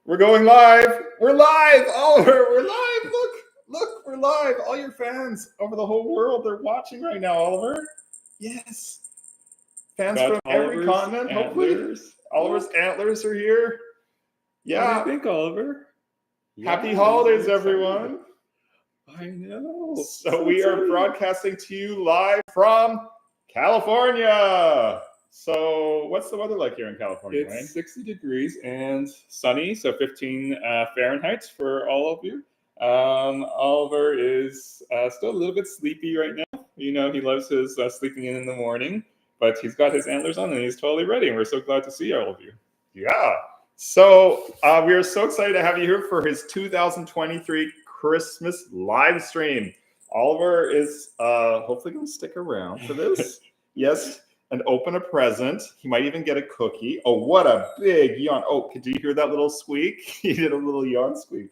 We're going live. We're live, Oliver. We're live. Look, we're live. All your fans over the whole world, they're watching right now, Oliver. Yes. Fans Got from every Oliver's continent, hopefully. antlers. Oliver's antlers are here. Yeah. What do you think, Oliver? Happy Yeah, holidays, I'm excited. everyone. I know. So we are broadcasting to you live from California. So what's the weather like here in California, Wayne? It's 60 degrees and sunny, so 15 Fahrenheit for all of you. Oliver is still a little bit sleepy right now. You know, he loves his sleeping in the morning, but he's got his antlers on and he's totally ready. And we're so glad to see all of you. Yeah. So we are so excited to have you here for his 2023 Christmas live stream. Oliver is hopefully going to stick around for this. Yes. And open a present. He might even get a cookie. Oh, what a big yawn. Oh, could you hear that little squeak? He did a little yawn squeak.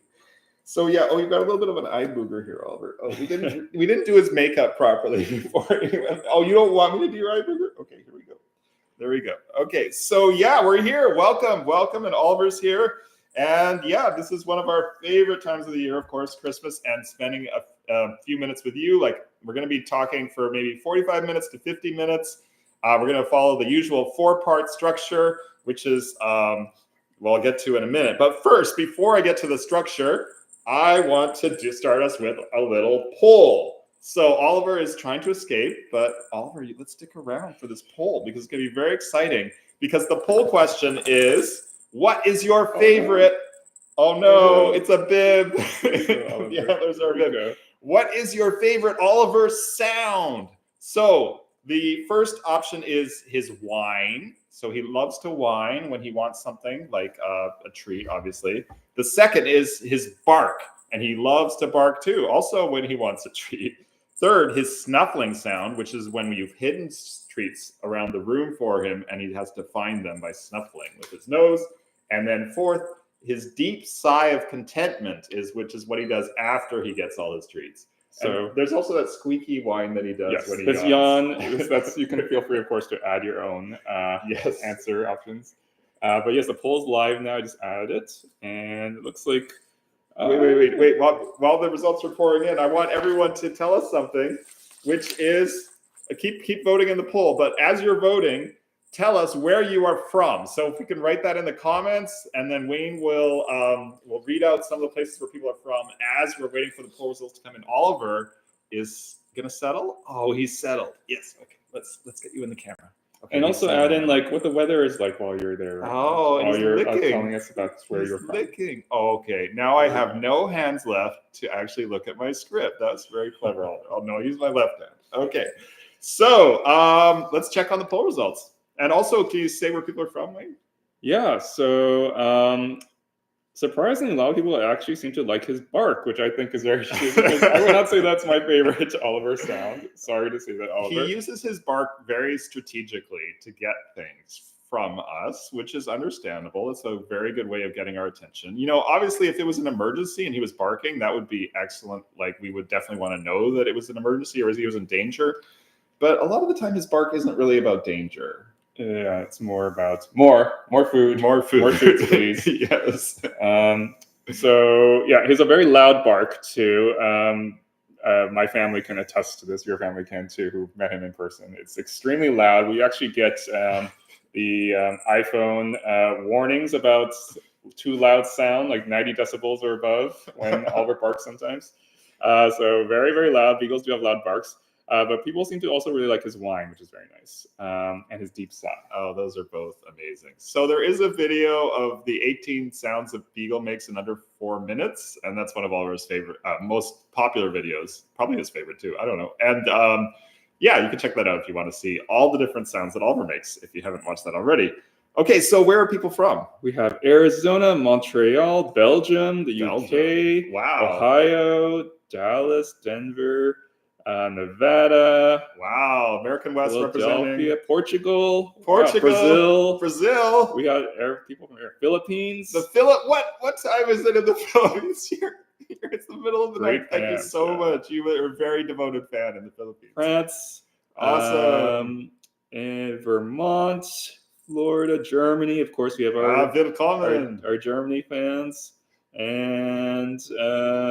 So yeah, you've got a little bit of an eye booger here, Oliver. Oh, we didn't do his makeup properly before. Oh, you don't want me to do your eye booger? Okay, here we go. There we go. Okay, so yeah, we're here. Welcome, and Oliver's here. And yeah, this is one of our favorite times of the year, of course, Christmas, and spending a few minutes with you. Like, we're going to be talking for maybe 45 minutes to 50 minutes. We're going to follow the usual 4-part structure, which is, well, I'll get to in a minute. But first, before I get to the structure, I want to start us with a little poll. So Oliver is trying to escape, but Oliver, let's stick around for this poll because it's going to be very exciting. Because the poll question is, what is your favorite? Oh no, it's a bib. Yeah, there's our bib. What is your favorite Oliver sound? So the first option is his whine. So he loves to whine when he wants something like a treat, obviously. The second is his bark, and he loves to bark too, also when he wants a treat. Third, his snuffling sound, which is when you've hidden treats around the room for him, and he has to find them by snuffling with his nose. And then fourth, his deep sigh of contentment, which is what he does after he gets all his treats. So and there's also that squeaky whine that he does when he yawns. Yawn. You can feel free, of course, to add your own answer options. But yes, the poll's live now. I just added it, and it looks like. Wait. While the results are pouring in, I want everyone to tell us something, which is keep voting in the poll. But as you're voting, tell us where you are from. So if we can write that in the comments, and then Wayne will read out some of the places where people are from as we're waiting for the poll results to come in. Oliver is gonna settle. Oh, he's settled. Yes. Okay. Let's get you in the camera. Okay, and also add in like what the weather is like while you're there. Oh, and you're licking. Telling us about where you're from. Licking. Oh, okay. Now I have no hands left to actually look at my script. That's very clever. Oh no, use my left hand. Okay. So let's check on the poll results. And also, can you say where people are from, Wayne? Yeah. So surprisingly, a lot of people actually seem to like his bark, which I think is very true. Because I would not say that's my favorite Oliver sound. Sorry to say that, Oliver. He uses his bark very strategically to get things from us, which is understandable. It's a very good way of getting our attention. You know, obviously, if it was an emergency and he was barking, that would be excellent. Like, we would definitely want to know that it was an emergency or he was in danger. But a lot of the time, his bark isn't really about danger. Yeah, it's more about more food, please. Yes. So yeah, he's a very loud bark too. My family can attest to this. Your family can too, who met him in person. It's extremely loud. We actually get the iPhone warnings about too loud sound, like 90 decibels or above, when Oliver barks sometimes. So very, very loud. Beagles do have loud barks. But people seem to also really like his whine, which is very nice, and his deep sigh. Oh, those are both amazing. So there is a video of the 18 sounds a Beagle makes in under 4 minutes, and that's one of Oliver's favorite, most popular videos. Probably his favorite too. I don't know. And yeah, you can check that out if you want to see all the different sounds that Oliver makes, if you haven't watched that already. Okay, so where are people from? We have Arizona, Montreal, Belgium, the UK, Ohio, Dallas, Denver, Nevada. Wow, American West representing. Portugal. Brazil. We got people from here. Philippines. What time is it in the Philippines here? It's the middle of the night. Thank you so much. You are a very devoted fan in the Philippines. France. Awesome. And Vermont. Florida, Germany. Of course, we have Willkommen. our Germany fans. And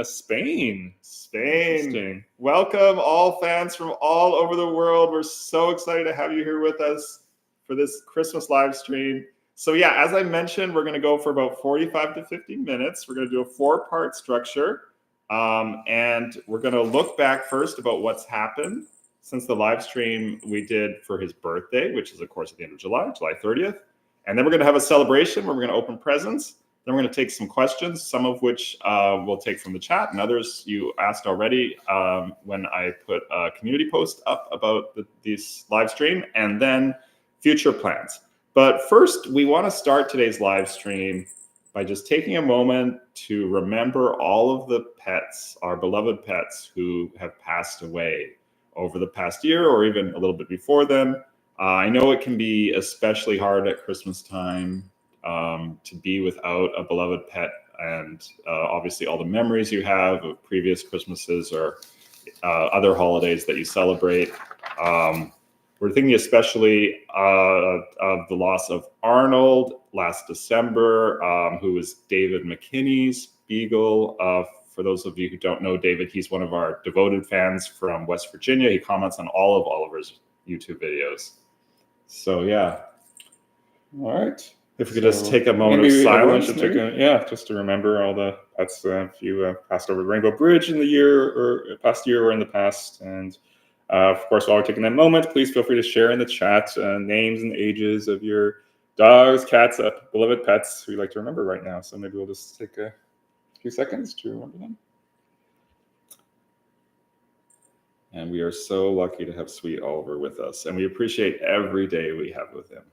Spain. Spain. Welcome, all fans from all over the world. We're so excited to have you here with us for this Christmas live stream. So yeah, as I mentioned, we're going to go for about 45 to 50 minutes. We're going to do a 4-part structure. And we're going to look back first about what's happened since the live stream we did for his birthday, which is, of course, at the end of July 30th. And then we're going to have a celebration where we're going to open presents. Then we're going to take some questions, some of which we'll take from the chat, and others you asked already when I put a community post up about this live stream, and then future plans. But first, we want to start today's live stream by just taking a moment to remember all of the pets, our beloved pets, who have passed away over the past year or even a little bit before then. I know it can be especially hard at Christmas time to be without a beloved pet, and obviously all the memories you have of previous Christmases or other holidays that you celebrate. We're thinking especially of the loss of Arnold last December, who was David McKinney's Beagle. For those of you who don't know David, he's one of our devoted fans from West Virginia. He comments on all of Oliver's YouTube videos. So yeah. All right. If we could just take a moment of silence. Just to remember all the pets if you passed over the Rainbow Bridge in the past year or in the past. And of course, while we're taking that moment, please feel free to share in the chat names and ages of your dogs, cats, beloved pets who you'd like to remember right now. So maybe we'll just take a few seconds to remember them. And we are so lucky to have sweet Oliver with us, and we appreciate every day we have with him.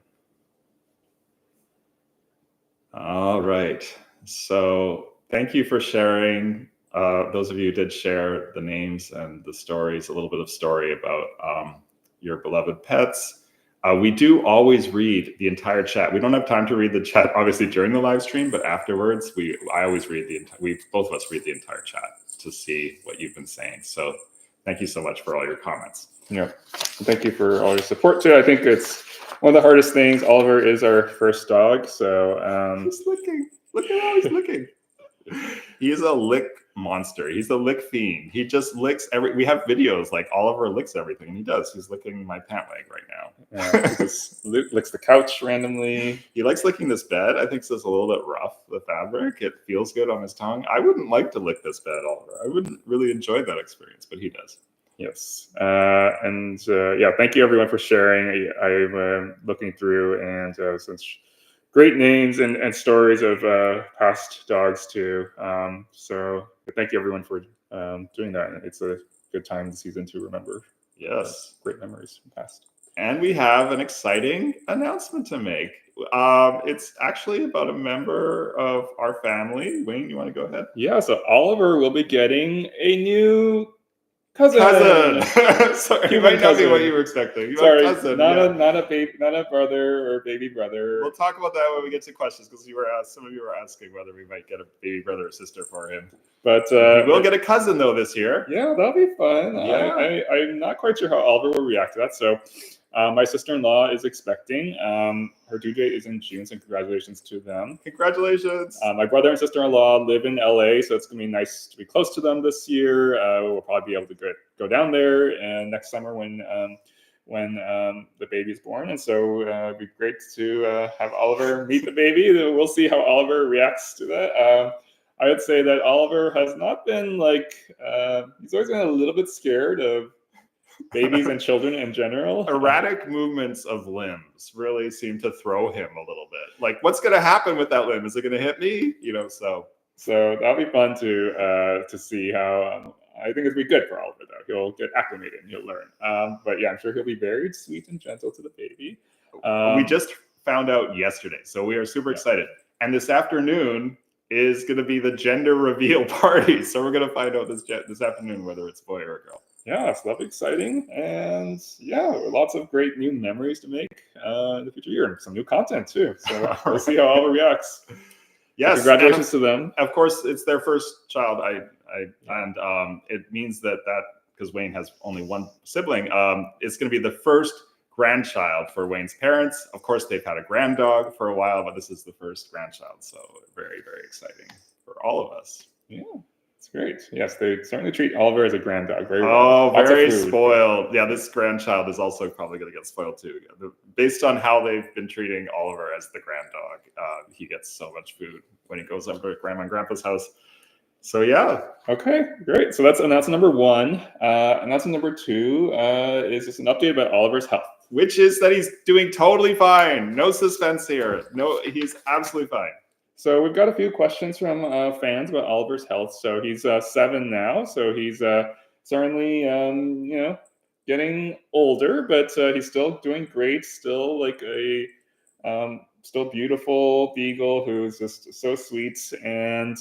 All right. So thank you for sharing. Those of you who did share the names and the stories, a little bit of story about your beloved pets. We do always read the entire chat. We don't have time to read the chat, obviously, during the live stream, but afterwards, I always read both of us read the entire chat to see what you've been saying. So thank you so much for all your comments. Yeah. Thank you for all your support too. I think it's one of the hardest things. Oliver is our first dog, so he's licking. Look at how he's licking. He is a lick monster. He's a lick fiend. He just licks we have videos like Oliver licks everything, and he does. He's licking my pant leg right now. Yeah, he just licks the couch randomly. He likes licking this bed. I think it's a little bit rough, the fabric. It feels good on his tongue. I wouldn't like to lick this bed, Oliver. I wouldn't really enjoy that experience, but he does. Yes. Thank you everyone for sharing. I'm looking through and such great names and stories of past dogs too. So thank you everyone for doing that. It's a good time this season to remember. Yes. Great memories from the past. And we have an exciting announcement to make. It's actually about a member of our family. Wayne, you want to go ahead? Yeah, so Oliver will be getting a new cousin. Sorry, you might not be what you were expecting. Sorry, cousin, not a brother or baby brother. We'll talk about that when we get to questions, because some of you were asking whether we might get a baby brother or sister for him. But we will get a cousin though this year. Yeah, that'll be fun. Yeah. I'm not quite sure how Oliver will react to that. So my sister-in-law is expecting. Her due date is in June, so congratulations to them. Congratulations. My brother and sister-in-law live in LA, so it's going to be nice to be close to them this year. We'll probably be able to go down there and next summer when the baby is born. And so it'd be great to have Oliver meet the baby. We'll see how Oliver reacts to that. I would say that Oliver has not been he's always been a little bit scared of babies and children in general. Erratic movements of limbs really seem to throw him a little bit. Like, what's going to happen with that limb? Is it going to hit me? So that'll be fun to see how. I think it'll be good for Oliver though. He'll get acclimated and he'll learn. But yeah, I'm sure he'll be very sweet and gentle to the baby. We just found out yesterday, so we are super excited. And this afternoon is going to be the gender reveal party. So we're going to find out this afternoon whether it's a boy or a girl. Yeah, so that'll be exciting. And yeah, lots of great new memories to make in the future year. Some new content too. So we'll see how Oliver reacts. Yes. So congratulations to them. Of course, it's their first child. And it means that because Wayne has only one sibling, it's going to be the first grandchild for Wayne's parents. Of course, they've had a grand dog for a while, but this is the first grandchild. So very, very exciting for all of us. Yeah, it's great. Yes, they certainly treat Oliver as a grand dog very well. Oh, Lots of very food. spoiled. Yeah, this grandchild is also probably going to get spoiled too. Based on how they've been treating Oliver as the grand dog, he gets so much food when he goes up to Grandma and Grandpa's house. So yeah. Okay, great. So that's announcement number one. Announcement number two is just an update about Oliver's health. Which is that he's doing totally fine. No suspense here. No, he's absolutely fine. So we've got a few questions from fans about Oliver's health. So he's 7 now. So he's certainly, getting older, but he's still doing great. Still like a still beautiful Beagle who's just so sweet. And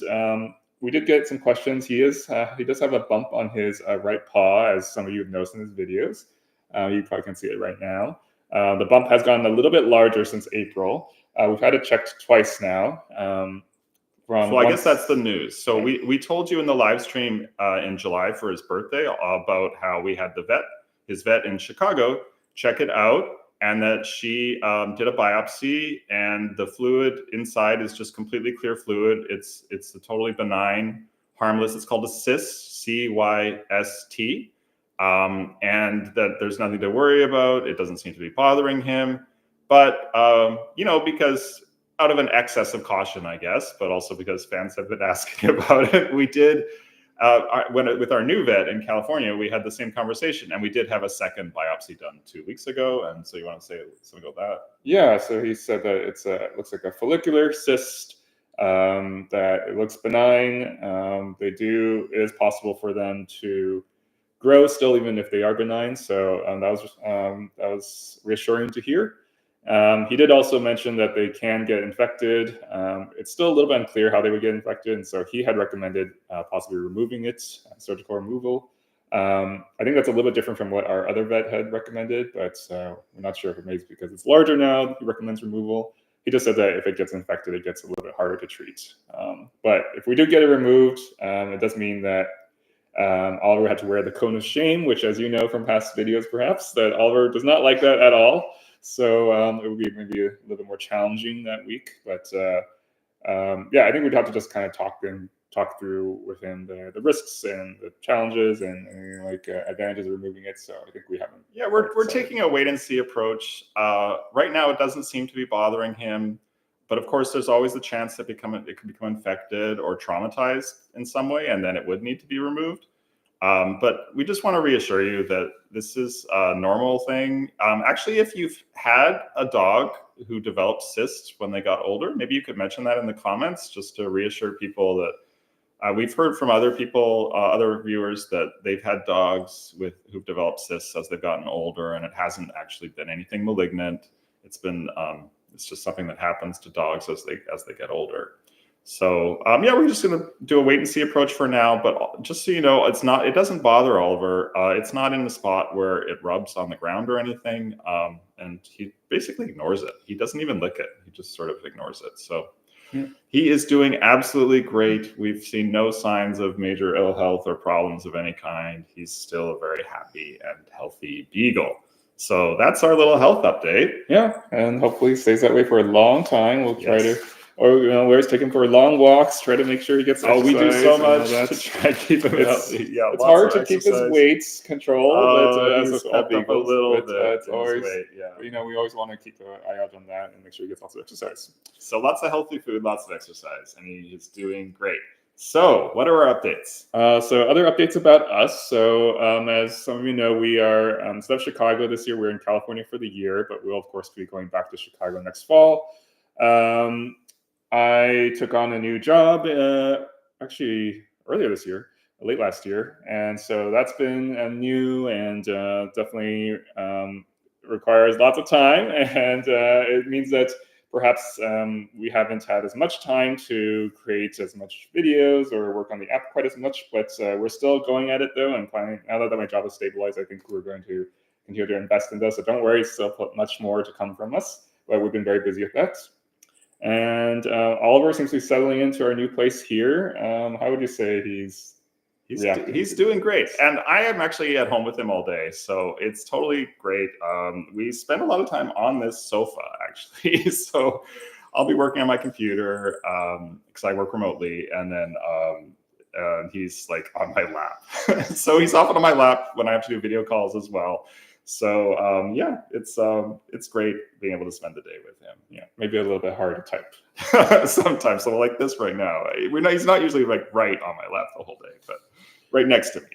we did get some questions. He does have a bump on his right paw, as some of you have noticed in his videos. You probably can see it right now. The bump has gotten a little bit larger since April. We've had it checked twice now. So I guess that's the news. So we told you in the live stream in July for his birthday about how we had his vet in Chicago, check it out, and that she did a biopsy, and the fluid inside is just completely clear fluid. It's a totally benign, harmless. It's called a cyst, CYST. And that there's nothing to worry about. It doesn't seem to be bothering him. But, because out of an excess of caution, I guess, but also because fans have been asking about it, we did, with our new vet in California, we had the same conversation, and we did have a second biopsy done 2 weeks ago. And so you want to say something about that? Yeah, so he said that it looks like a follicular cyst, that it looks benign. It is possible for them to grow still, even if they are benign. So that was reassuring to hear. He did also mention that they can get infected. It's still a little bit unclear how they would get infected, and so he had recommended possibly removing it, surgical removal. I think that's a little bit different from what our other vet had recommended, but we're not sure if it may be because it's larger now. He recommends removal. He just said that if it gets infected, it gets a little bit harder to treat. But if we do get it removed, it does mean that Oliver had to wear the cone of shame, which, as you know from past videos, perhaps, that Oliver does not like that at all. So it would be maybe a little bit more challenging that week. But I think we'd have to just kind of talk through with him the risks and the challenges and advantages of removing it. So I think we haven't. Yeah, we're taking a wait and see approach. Right now, it doesn't seem to be bothering him. But of course, there's always the chance that it could become infected or traumatized in some way, and then it would need to be removed. But we just want to reassure you that this is a normal thing. Actually, if you've had a dog who developed cysts when they got older, maybe you could mention that in the comments just to reassure people that we've heard from other people, other viewers, that they've had dogs who've developed cysts as they've gotten older, and it hasn't actually been anything malignant. It's been it's just something that happens to dogs as they get older. So we're just going to do a wait and see approach for now. But just so you know, it doesn't bother Oliver. It's not in a spot where it rubs on the ground or anything. And he basically ignores it. He doesn't even lick it. He just sort of ignores it. So he is doing absolutely great. We've seen no signs of major ill health or problems of any kind. He's still a very happy and healthy Beagle. So that's our little health update. Yeah, and hopefully stays that way for a long time. We'll try to, Larry's taking him for long walks, try to make sure he gets exercise. We do so much to try to keep him healthy. Yeah, it's hard to keep his weights controlled, but as with all Beagles, a little bit. It's always, we always want to keep an eye out on that and make sure he gets lots of exercise. So lots of healthy food, lots of exercise, and he is doing great. So, what are our updates? So, other updates about us. So, as some of you know, we are instead of Chicago this year, we're in California for the year, but we'll, of course, be going back to Chicago next fall. I took on a new job actually earlier this year, late last year. And so that's been new and definitely requires lots of time. And it means that perhaps we haven't had as much time to create as much videos or work on the app quite as much, but we're still going at it though. And planning, now that my job is stabilized, I think we're going to continue to invest in those. So don't worry, still much more to come from us, but we've been very busy with that. And Oliver seems to be settling into our new place here. How would you say he's He's doing great, and I am actually at home with him all day, so it's totally great. We spend a lot of time on this sofa, actually. So I'll be working on my computer because I work remotely, and then he's like on my lap. So he's often on my lap when I have to do video calls as well. So yeah, it's great being able to spend the day with him. Yeah, maybe a little bit hard to type sometimes. So like this right now, he's not usually like right on my lap the whole day, but right next to me.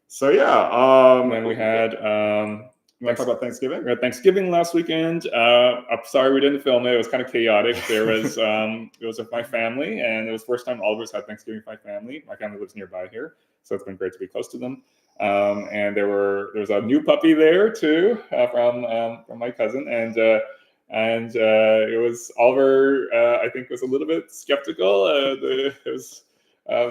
So yeah, and then we had you want to talk about Thanksgiving? We had Thanksgiving last weekend. I'm sorry we didn't film it. It was kind of chaotic. There was it was with my family, and it was the first time all of us had Thanksgiving with my family. My family lives nearby here, so it's been great to be close to them. And there was a new puppy there too from my cousin, and it was Oliver. I think was a little bit skeptical. It was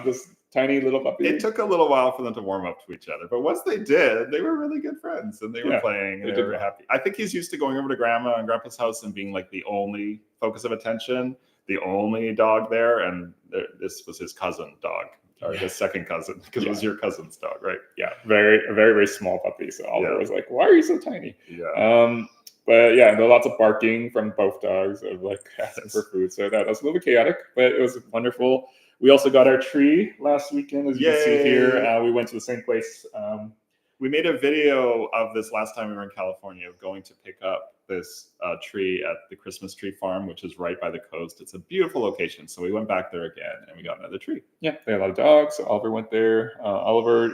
this tiny little puppy. It took a little while for them to warm up to each other, but once they did, they were really good friends, and they were playing, and they were happy. I think he's used to going over to Grandma and Grandpa's house and being like the only focus of attention, the only dog there, and this was his cousin dog. Or his second cousin, because it was your cousin's dog, right? Yeah, a very, very small puppy. So Oliver was like, "Why are you so tiny?" Yeah. But yeah, there was lots of barking from both dogs of like asking for food. So that was a little bit chaotic, but it was wonderful. We also got our tree last weekend, as you can see here. We went to the same place. We made a video of this last time we were in California, of going to pick up this tree at the Christmas tree farm, which is right by the coast. It's a beautiful location. So we went back there again, and we got another tree. Yeah, they had a lot of dogs. So Oliver went there. Oliver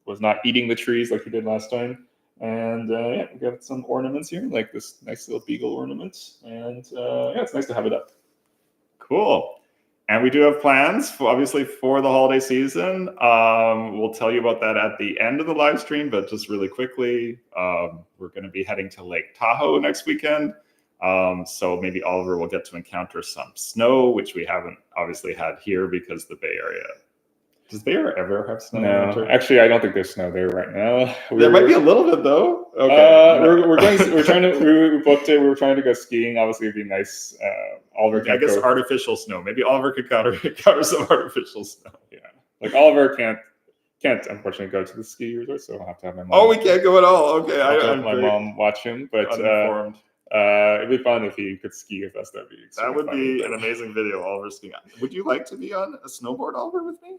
was not eating the trees like he did last time. And yeah, we got some ornaments here, like this nice little Beagle ornament. And yeah, it's nice to have it up. Cool. And we do have plans, obviously, for the holiday season. We'll tell you about that at the end of the live stream, but just really quickly, we're going to be heading to Lake Tahoe next weekend. So maybe Oliver will get to encounter some snow, which we haven't obviously had here because the Bay Area. Does Bay Area ever have snow? No, actually, I don't think there's snow there right now. There might be a little bit though. Okay, we booked it. We were trying to go skiing. Obviously, it'd be nice. Oliver, I guess artificial snow. Maybe Oliver could counter some artificial snow. Yeah, like Oliver can't unfortunately go to the ski resort, so I'll have to have my mom. Oh, we can't go at all. Okay, I'll have my mom watch him, but it'd be fun if he could ski with us. That would be an amazing video. Oliver skiing. Would you like to be on a snowboard, Oliver, with me?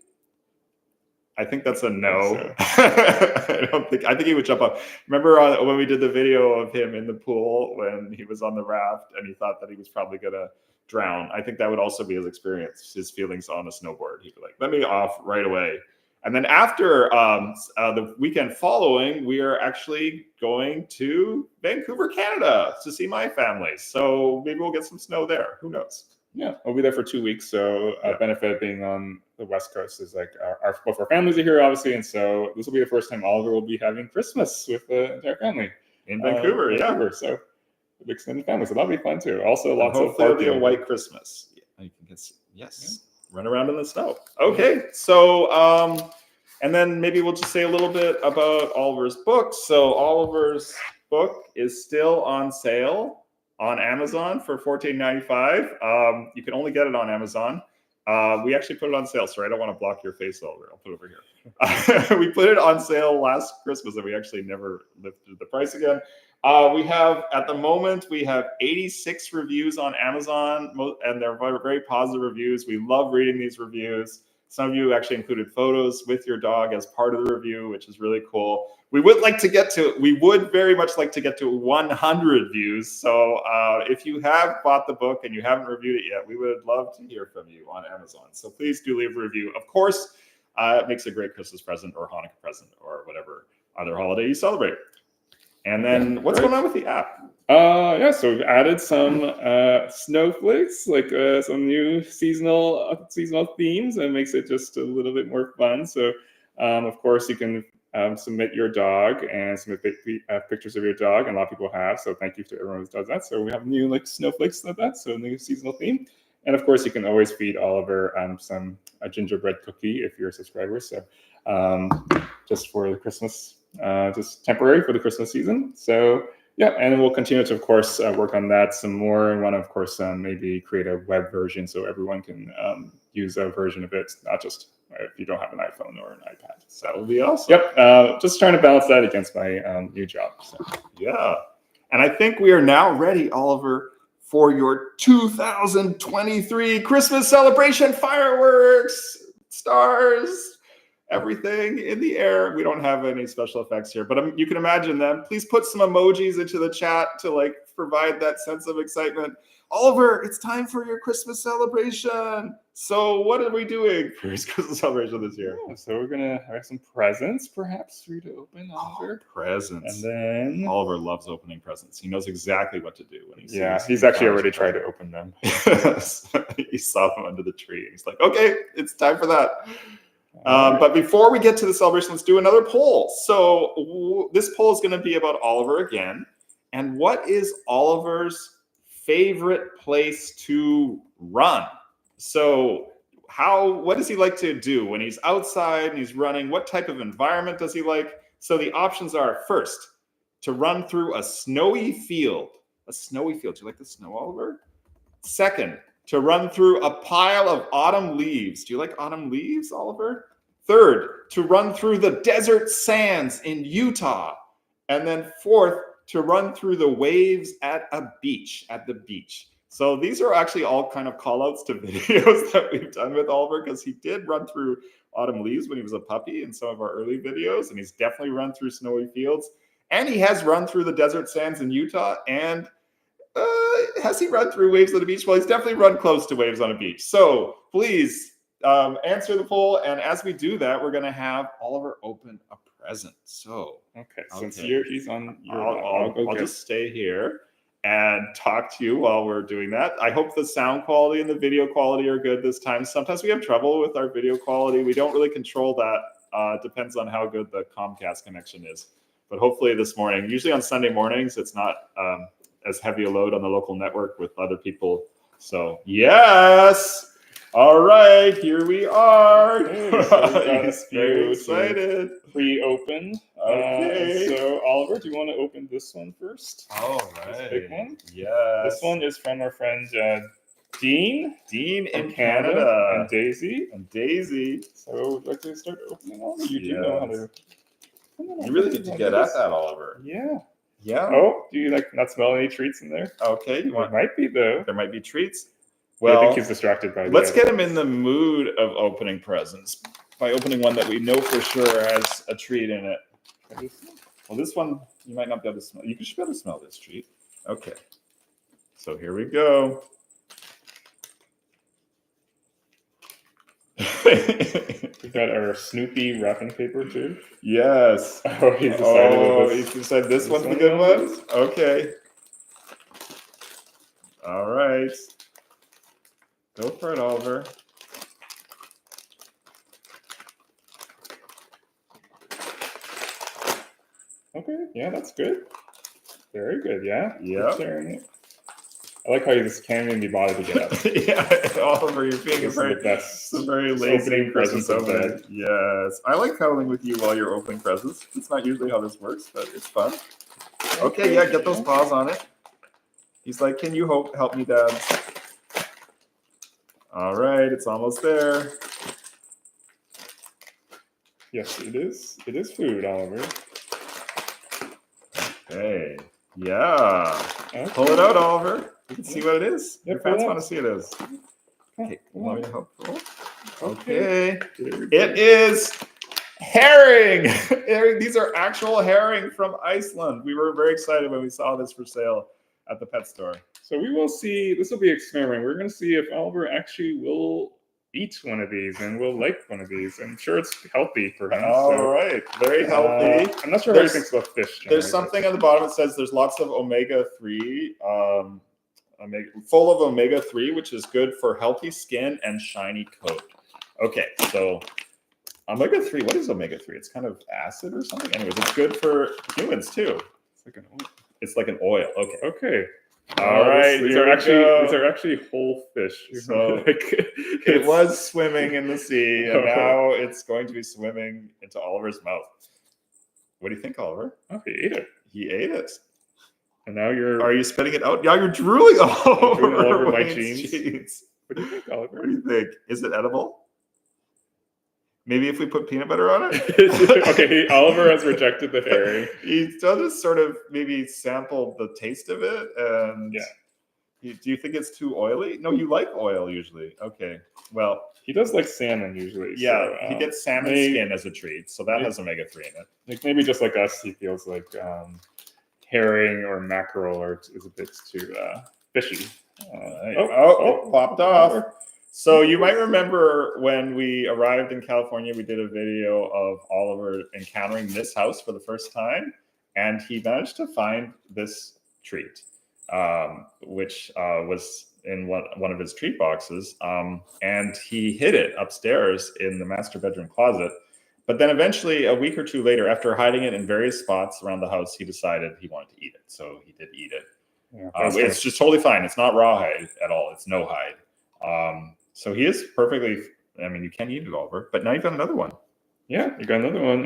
I think that's a no. I think he would jump up. Remember when we did the video of him in the pool when he was on the raft and he thought that he was probably gonna drown? I think that would also be his experience, his feelings on a snowboard. He'd be like, "Let me off right away." And then after the weekend following, we are actually going to Vancouver, Canada, to see my family. So maybe we'll get some snow there. Who knows? Yeah, we'll be there for 2 weeks. So benefit of being on the West Coast is like both our families are here, obviously, and so this will be the first time Oliver will be having Christmas with the entire family in Vancouver. Vancouver, so the extended family. So that'll be fun too. Also, lots of hopefully it'll be a white Christmas. You can get run around in the snow. Okay, so and then maybe we'll just say a little bit about Oliver's book. So Oliver's book is still on sale on Amazon for $14.95. You can only get it on Amazon. We actually put it on sale. Sorry, I don't want to block your face, Oliver. I'll put it over here. We put it on sale last Christmas, and we actually never lifted the price again. We have, at the moment, we have 86 reviews on Amazon, and they're very, very positive reviews. We love reading these reviews. Some of you actually included photos with your dog as part of the review, which is really cool. We would very much like to get to 100 views. So if you have bought the book and you haven't reviewed it yet, we would love to hear from you on Amazon. So please do leave a review. Of course, it makes a great Christmas present or Hanukkah present or whatever other holiday you celebrate. And then what's going on with the app? So we've added some snowflakes, like some new seasonal themes, and makes it just a little bit more fun. So, of course, you can submit your dog and submit pictures of your dog, and a lot of people have. So thank you to everyone who does that. So we have new snowflakes like that, so new seasonal theme. And of course, you can always feed Oliver a gingerbread cookie if you're a subscriber. So just for the Christmas. Just temporary for the Christmas season. So yeah, and we'll continue to, of course, work on that some more. And want to, of course, maybe create a web version so everyone can use a version of it, not just if you don't have an iPhone or an iPad. So That would be awesome. yep, just trying to balance that against my new job. So. Yeah. And I think we are now ready, Oliver, for your 2023 Christmas celebration. Fireworks, stars, everything in the air. We don't have any special effects here, but you can imagine them. Please put some emojis into the chat to like provide that sense of excitement. Oliver, it's time for your Christmas celebration. So what are we doing for his Christmas celebration this year? Yeah, so we're gonna have some presents, perhaps, for you to open, Oliver. Presents. And then Oliver loves opening presents. He knows exactly what to do when he sees. yeah, he's actually already tried to open them. He saw them under the tree. He's like, okay, it's time for that. But before we get to the celebration, let's do another poll. So this poll is going to be about Oliver again. And what is Oliver's favorite place to run? So what does he like to do when he's outside and he's running? What type of environment does he like? So the options are: first, to run through a snowy field. A snowy field. Do you like the snow, Oliver? Second, to run through a pile of autumn leaves. Do you like autumn leaves, Oliver? Third, to run through the desert sands in Utah. And then fourth, to run through the waves at the beach. So these are actually all kind of call outs to videos that we've done with Oliver, because he did run through autumn leaves when he was a puppy in some of our early videos, and he's definitely run through snowy fields. And he has run through the desert sands in Utah. And has he run through waves on a beach? Well, he's definitely run close to waves on a beach. So please answer the poll. And as we do that, we're going to have Oliver open a present. So okay, since okay. He's on your I'll just stay here and talk to you while we're doing that. I hope the sound quality and the video quality are good this time. Sometimes we have trouble with our video quality. We don't really control that. Depends on how good the Comcast connection is. But hopefully this morning, usually on Sunday mornings, it's not as heavy a load on the local network with other people. So yes. All right, here we are. Okay, so He's very excited. Pre-open. Okay. So Oliver, do you want to open this one first? All This right. big one. Yes. This one is from our friend Dean. Dean in Canada. Canada. And Daisy. So would you like to start opening one? You do know how to. You really need to get at that, Oliver. Yeah. Yeah. Oh, do you not smell any treats in there? Okay. There might be though. There might be treats. Well, I think he's distracted by. Let's get him in the mood of opening presents by opening one that we know for sure has a treat in it. Well, this one you might not be able to smell. You should be able to smell this treat. Okay. So here we go. We got our Snoopy wrapping paper too. Yes. Oh, he's decided this one's the good one? Okay. All right. Go for it, Oliver. Okay, yeah, that's good. Very good, yeah. Yeah. I like how you just can't even be bothered to get up. Yeah, Oliver, you're being This a very lazy opening presents of opener. Yes, I like cuddling with you while you're opening presents. It's not usually how this works, but it's fun. Okay, yeah, get those paws on it. He's like, can you help me, Dad? All right, it's almost there. Yes, it is. It is food, Oliver. Okay, yeah. Okay. Pull it out, Oliver. You can see what it is. Yeah, Your fans want to see it is. Okay, you want me to help pull? Okay. It is herring. These are actual herring from Iceland. We were very excited when we saw this for sale at the pet store. So we will see. This will be an experiment. We're going to see if Oliver actually will eat one of these and will like one of these. I'm sure it's healthy for him. All right, very healthy. I'm not sure how he thinks about fish. There's something on the bottom that says there's lots of omega-3, full of omega-3, which is good for healthy skin and shiny coat. Okay, so omega-3, what is omega-3? It's kind of acid or something? Anyways, it's good for humans too. It's like an oil. Okay. Okay. All right. These are actually whole fish. So it was swimming in the sea, and now it's going to be swimming into Oliver's mouth. What do you think, Oliver? Oh, he ate it. He ate it. And now Are you spitting it out? Yeah, you're drooling all over my jeans. jeans. What do you think, Oliver? What do you think? Is it edible? Maybe if we put peanut butter on it? Okay, Oliver has rejected the herring. He does sort of maybe sample the taste of it. And Yeah. do you think it's too oily? No, you like oil usually. Okay. Well, he does like salmon usually. Yeah, so, he gets salmon skin as a treat. So that has omega-3 in it. Like maybe just like us, he feels like herring or mackerel is a bit too fishy. It popped off. So you might remember when we arrived in California, we did a video of Oliver encountering this house for the first time, and he managed to find this treat, which was in one of his treat boxes, and he hid it upstairs in the master bedroom closet. But then eventually, a week or two later, after hiding it in various spots around the house, he decided he wanted to eat it. So he did eat it. Yeah, it's just totally fine. It's not rawhide at all. It's no hide. So he is perfectly, I mean, you can eat it, Oliver, but now you've got another one. Yeah, you got another one.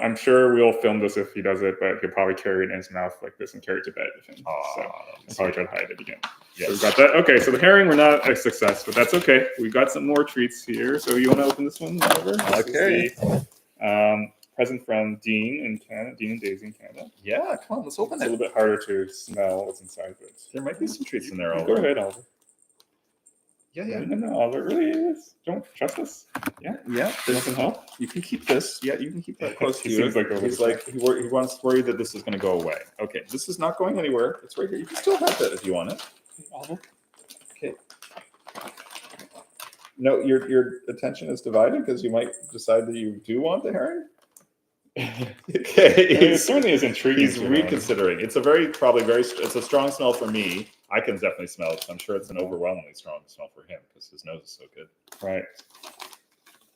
I'm sure we'll film this if he does it, but he'll probably carry it in his mouth like this and carry it to bed with him. So I'll probably try to hide it again. Yes. So we got that. Okay, so the herring were not a success, but that's okay. We got some more treats here. So you want to open this one, Oliver? Okay. Present from Dean in Canada, Dean and Daisy in Canada. Yeah, come on, let's open it. It's a little bit harder to smell what's inside, but there might be some treats in there, Oliver. Go ahead, Oliver. Yeah. No, Oliver, really is. Don't trust us. Yeah. There's some help. You can keep this. Yeah, you can keep that close to you. Seems like he wants worried that this is going to go away. Okay, this is not going anywhere. It's right here. You can still have it if you want it. Oliver. Okay. No, your attention is divided because you might decide that you do want the herring. Okay, it certainly is intriguing. He's reconsidering. It's it's a strong smell for me. I can definitely smell it. I'm sure it's an overwhelmingly strong smell for him because his nose is so good. Right.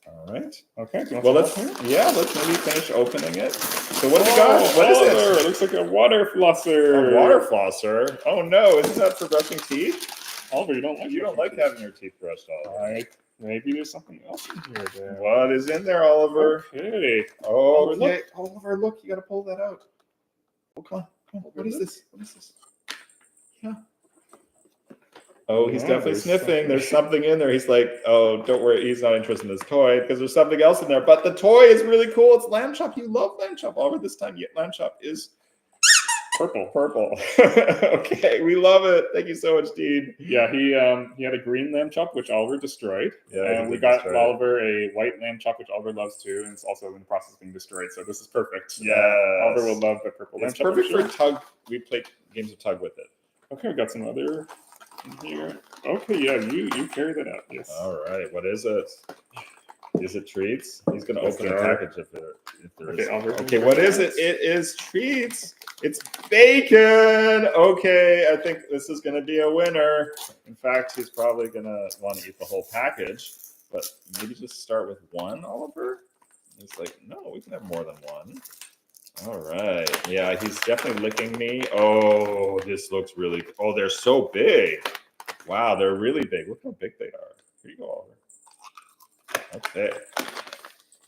All right. Okay. Well, let's maybe finish opening it. So what do we got? What is it? It looks like a water flosser. A water flosser? Oh no! Isn't that for brushing teeth? Oliver, you don't like having your teeth brushed, Oliver. Right. Maybe there's something else in here. Then. What is in there, Oliver? Okay. Okay. Oliver, look! You got to pull that out. Oh, come on. What is this? Yeah. Oh, he's definitely sniffing. There's something in there. He's like, oh, don't worry. He's not interested in this toy because there's something else in there. But the toy is really cool. It's lamb chop. You love lamb chop. Oliver, this time lamb chop is purple. Okay, we love it. Thank you so much, Dean. Yeah, he had a green lamb chop, which Oliver destroyed. Yeah, and we got Oliver a white lamb chop, which Oliver loves too, and it's also in the process of being destroyed. So this is perfect. Yeah, Oliver will love the purple lamb chop. It's perfect for tug. We play games of tug with it. Okay, we got some other here. Okay, yeah, you carry that out. Yes. All right. What is it? Is it treats? He's going to open the package if there is. Okay, what is it? It is treats. It's bacon. Okay, I think this is going to be a winner. In fact, he's probably going to want to eat the whole package. But maybe just start with one, Oliver? He's like, no, we can have more than one. All right. Yeah, he's definitely licking me. Oh, this looks really good. Oh, they're so big. Wow, they're really big. Look how big they are. Here you go, Oliver. Okay.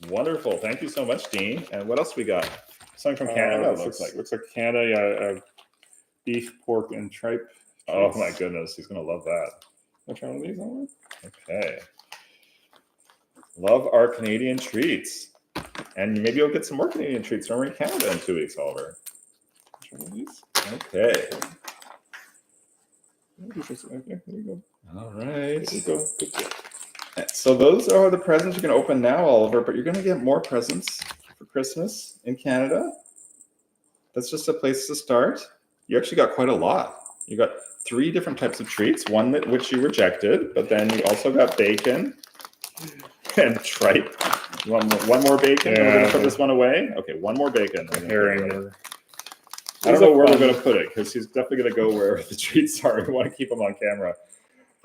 Wonderful. Thank you so much, Dean. And what else we got? Something from Canada. Looks like Canada. Yeah, beef, pork, and tripe. Oh my goodness, he's gonna love that. Which one of these, Oliver? Okay. Love our Canadian treats. And maybe you'll get some more Canadian treats when we're in Canada in 2 weeks, Oliver. Which one of these? Okay. There you go. All right. There you go. Good job. So those are the presents you're going to open now, Oliver, but you're going to get more presents for Christmas in Canada. That's just a place to start. You actually got quite a lot. You got 3 different types of treats, one which you rejected, but then you also got bacon and tripe. You want one more bacon? Yeah. We're going to put this one away? Okay, one more bacon. Herring. I don't know where we're going to put it because he's definitely going to go where the treats are. We want to keep them on camera.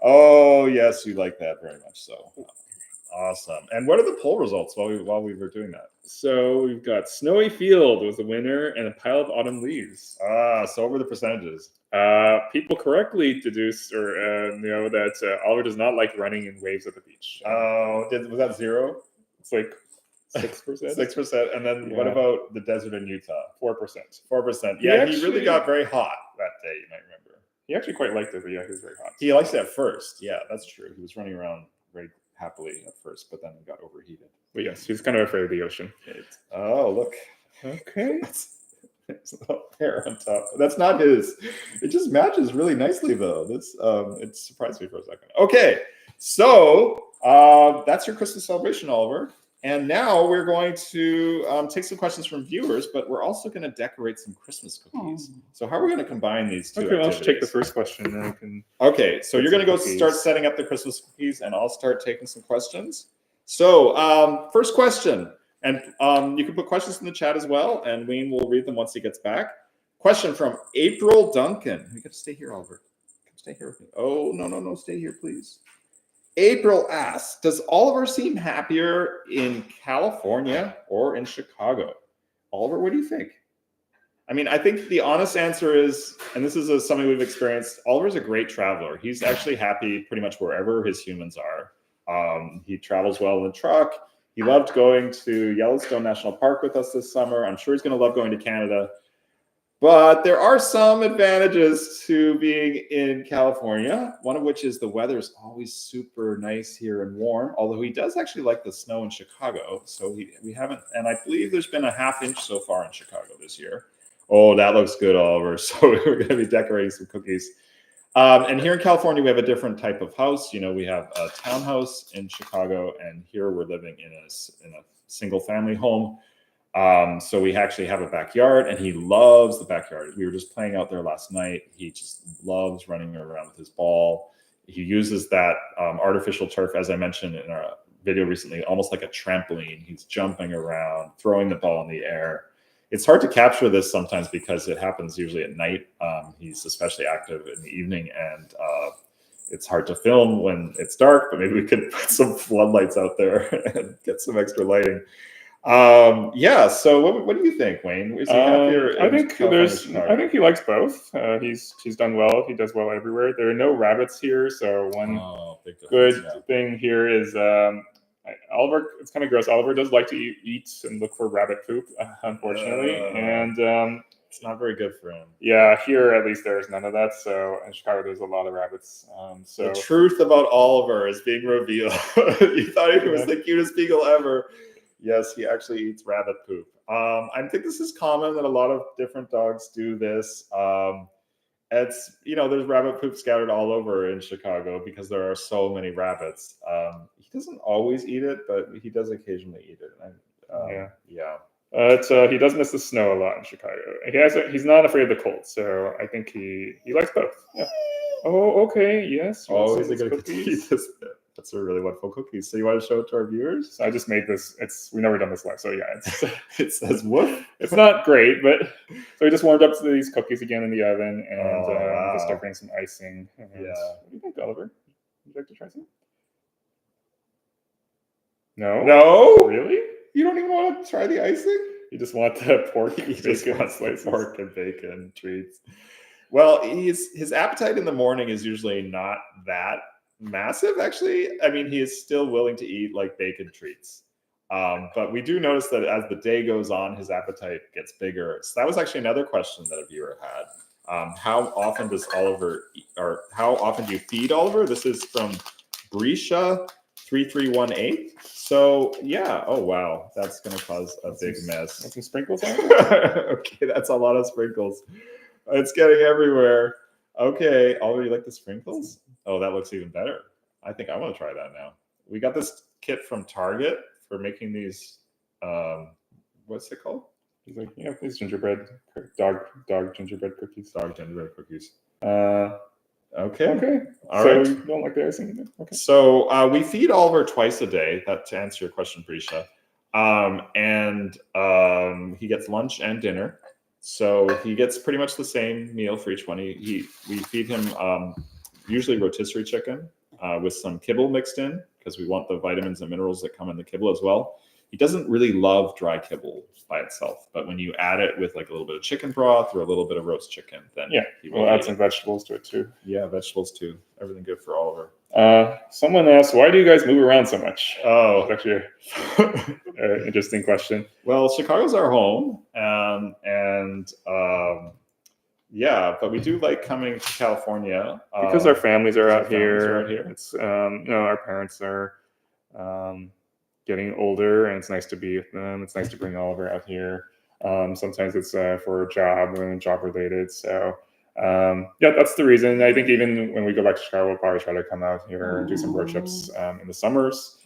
Oh, yes, you like that very much so. Awesome. And what are the poll results while we were doing that? So we've got Snowy Field was the winner and a pile of autumn leaves. So what were the percentages? People correctly deduced that Oliver does not like running in waves at the beach. Oh, was that 0? It's like 6%. 6%. And then what about the desert in Utah? 4%. 4%. Yeah, he really got very hot that day, you might remember. He actually quite liked it, but yeah, he was very hot. He liked it at first. Yeah, that's true. He was running around very happily at first, but then it got overheated. But yes, he's kind of afraid of the ocean. Oh, look. Okay. There's a little hair on top. That's not his. It just matches really nicely, though. This it surprised me for a second. Okay, so that's your Christmas celebration, Oliver. And now we're going to take some questions from viewers, but we're also going to decorate some Christmas cookies. So how are we going to combine these two Okay, activities? I'll just take the first question, and then I can. Okay, so you're going to go start setting up the Christmas cookies, and I'll start taking some questions. So first question. And you can put questions in the chat as well, and Wayne will read them once he gets back. Question from April Duncan. You got to stay here, Oliver. Come stay here with me. Oh, no, stay here, please. April asks, does Oliver seem happier in California or in Chicago? Oliver, what do you think? I mean, I think the honest answer is, and this is something we've experienced, Oliver's a great traveler. He's actually happy pretty much wherever his humans are. He travels well in the truck. He loved going to Yellowstone National Park with us this summer. I'm sure he's going to love going to Canada. But there are some advantages to being in California, one of which is the weather is always super nice here and warm, although he does actually like the snow in Chicago. So we haven't, and I believe there's been a ½ inch so far in Chicago this year. Oh, that looks good, Oliver. So we're going to be decorating some cookies. And here in California, we have a different type of house. You know, we have a townhouse in Chicago, and here we're living in a single family home. So we actually have a backyard, and he loves the backyard. We were just playing out there last night. He just loves running around with his ball. He uses that artificial turf, as I mentioned in our video recently, almost like a trampoline. He's jumping around, throwing the ball in the air. It's hard to capture this sometimes because it happens usually at night. He's especially active in the evening, and it's hard to film when it's dark, but maybe we could put some floodlights out there and get some extra lighting. Yeah, so what do you think, Wayne? Is he happier? I think he likes both. He's done well. He does well everywhere. There are no rabbits here, so one good thing here is Oliver. It's kind of gross. Oliver does like to eat and look for rabbit poop, unfortunately, and it's not very good for him. Yeah, here at least there's none of that. So in Chicago, there's a lot of rabbits. So the truth about Oliver is being revealed. You thought he was the cutest beagle ever. Yes, he actually eats rabbit poop. I think this is common that a lot of different dogs do this. It's, there's rabbit poop scattered all over in Chicago because there are so many rabbits. He doesn't always eat it, but he does occasionally eat it. He does miss the snow a lot in Chicago. He's not afraid of the cold, so I think he likes both. Yeah. Oh, okay. Yes. Oh, is he going to eat this? That's a really wonderful cookie. So you want to show it to our viewers? So I just made this. We've never done this live, so yeah. It says woof. It's not great, but so we just warmed up these cookies again in the oven, and just decorating some icing. And what do you think, Oliver? Would you like to try some? No, really? You don't even want to try the icing? You just want the pork? He just wants like pork and bacon treats. Well, his appetite in the morning is usually not that massive, actually. I mean, he is still willing to eat like bacon treats. But we do notice that as the day goes on, his appetite gets bigger. So that was actually another question that a viewer had. How often does Oliver eat, or how often do you feed Oliver? This is from Brisha 3318. So yeah, oh wow, that's gonna cause a big mess. Some sprinkles on it? Okay, that's a lot of sprinkles. It's getting everywhere. Okay, Oliver, you like the sprinkles? Oh, that looks even better. I think I want to try that now. We got this kit from Target for making these. What's it called? He's like, yeah, these gingerbread dog gingerbread cookies. Dog gingerbread cookies. Okay. All right. right. You don't like the icing either? Okay. So we feed Oliver twice a day. That to answer your question, Brisha. He gets lunch and dinner. So he gets pretty much the same meal for each one. We feed him usually rotisserie chicken with some kibble mixed in because we want the vitamins and minerals that come in the kibble as well. He doesn't really love dry kibble by itself, but when you add it with like a little bit of chicken broth or a little bit of roast chicken, then we'll add some vegetables to it too. Yeah, vegetables too. Everything good for Oliver. Someone asked, why do you guys move around so much? Oh, that's actually an interesting question. Well, Chicago's our home, but we do like coming to California because our families are out here. It's our parents are getting older, and it's nice to be with them. It's nice to bring Oliver out here. Sometimes it's for a job and job related. So yeah, that's the reason. I think even when we go back to Chicago, we'll probably try to come out here and do some road trips in the summers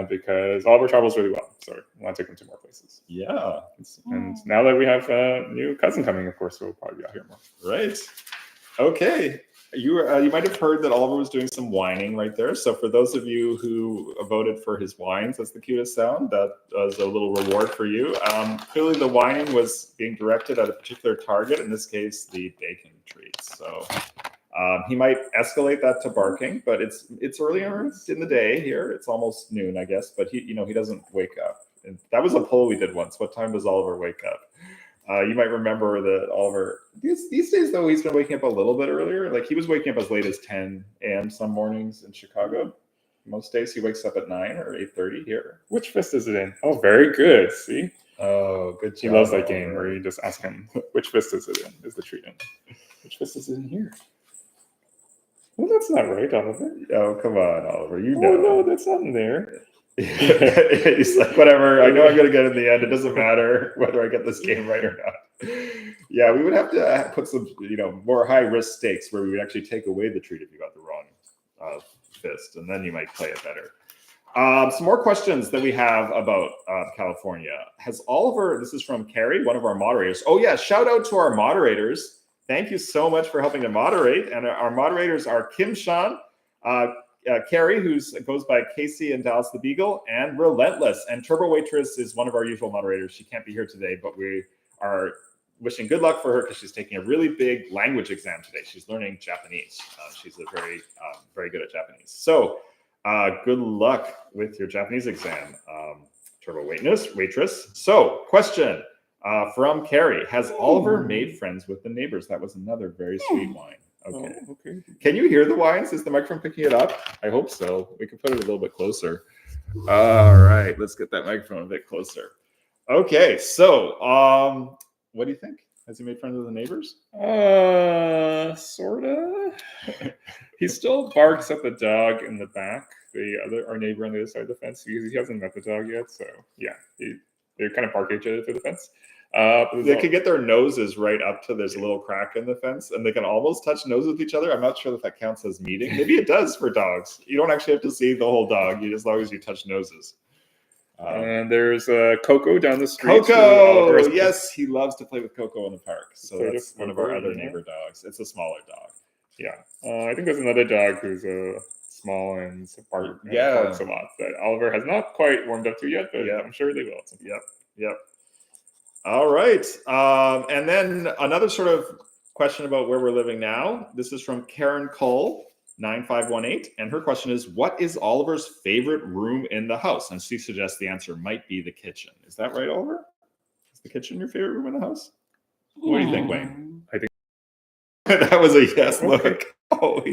because Oliver travels really well. So we want to take him to more places. Yeah. And now that we have a new cousin coming, of course, we'll probably be out here more. Right. Okay. You might have heard that Oliver was doing some whining right there. So for those of you who voted for his whines, that's the cutest sound. That was a little reward for you. Clearly the whining was being directed at a particular target, in this case, the bacon treats. So he might escalate that to barking, but it's earlier in the day here. It's almost noon, I guess, but he doesn't wake up. And that was a poll we did once. What time does Oliver wake up? You might remember that Oliver, these days though, he's been waking up a little bit earlier. Like he was waking up as late as 10 a.m. some mornings in Chicago. Most days he wakes up at 9 or 8:30 here. Which fist is it in? Oh, very good. See? Oh, good job. He loves that game where you just ask him, which fist is it in? Is the treat in? Which fist is it in here? Well, that's not right, Oliver. Oh, come on, Oliver. You Oh, know. no, that's not in there. He's like, whatever. I know I'm going to get in the end. It doesn't matter whether I get this game right or not. Yeah, we would have to put some, more high risk stakes where we would actually take away the treat if you got the wrong fist, and then you might play it better. Some more questions that we have about California. Has Oliver? This is from Carrie, one of our moderators. Oh yeah, shout out to our moderators. Thank you so much for helping to moderate. And our moderators are Kim Sean, Carrie, who goes by Casey and Dallas the Beagle, and Relentless. And Turbo Waitress is one of our usual moderators. She can't be here today, but we are wishing good luck for her because she's taking a really big language exam today. She's learning Japanese. She's very good at Japanese. So good luck with your Japanese exam, Turbo Waitress. So question from Carrie. Has Oliver made friends with the neighbors? That was another very sweet whine. Okay. Oh, okay. Can you hear the whines? Is the microphone picking it up? I hope so. We can put it a little bit closer. All right. Let's get that microphone a bit closer. Okay. So what do you think? Has he made friends with the neighbors? Sorta. He still barks at the dog in the back. Our neighbor on the other side of the fence. He hasn't met the dog yet, so yeah, they kind of bark at each other through the fence. They can get their noses right up to there's a little crack in the fence, and they can almost touch noses with each other. I'm not sure if that counts as meeting. Maybe it does for dogs. You don't actually have to see the whole dog, as long as you touch noses. And there's Coco down the street. Coco! Yes, he loves to play with Coco in the park. So that's one of our other neighbor dogs. It's a smaller dog. Yeah. I think there's another dog who's small and barks a lot that Oliver has not quite warmed up to yet, but I'm sure they will. Yep. All right. And then another sort of question about where we're living now. This is from Karen Cole, 9518. And her question is, what is Oliver's favorite room in the house? And she suggests the answer might be the kitchen. Is that right, Oliver? Is the kitchen your favorite room in the house? What do you think, Wayne? I think that was a yes look. Oh,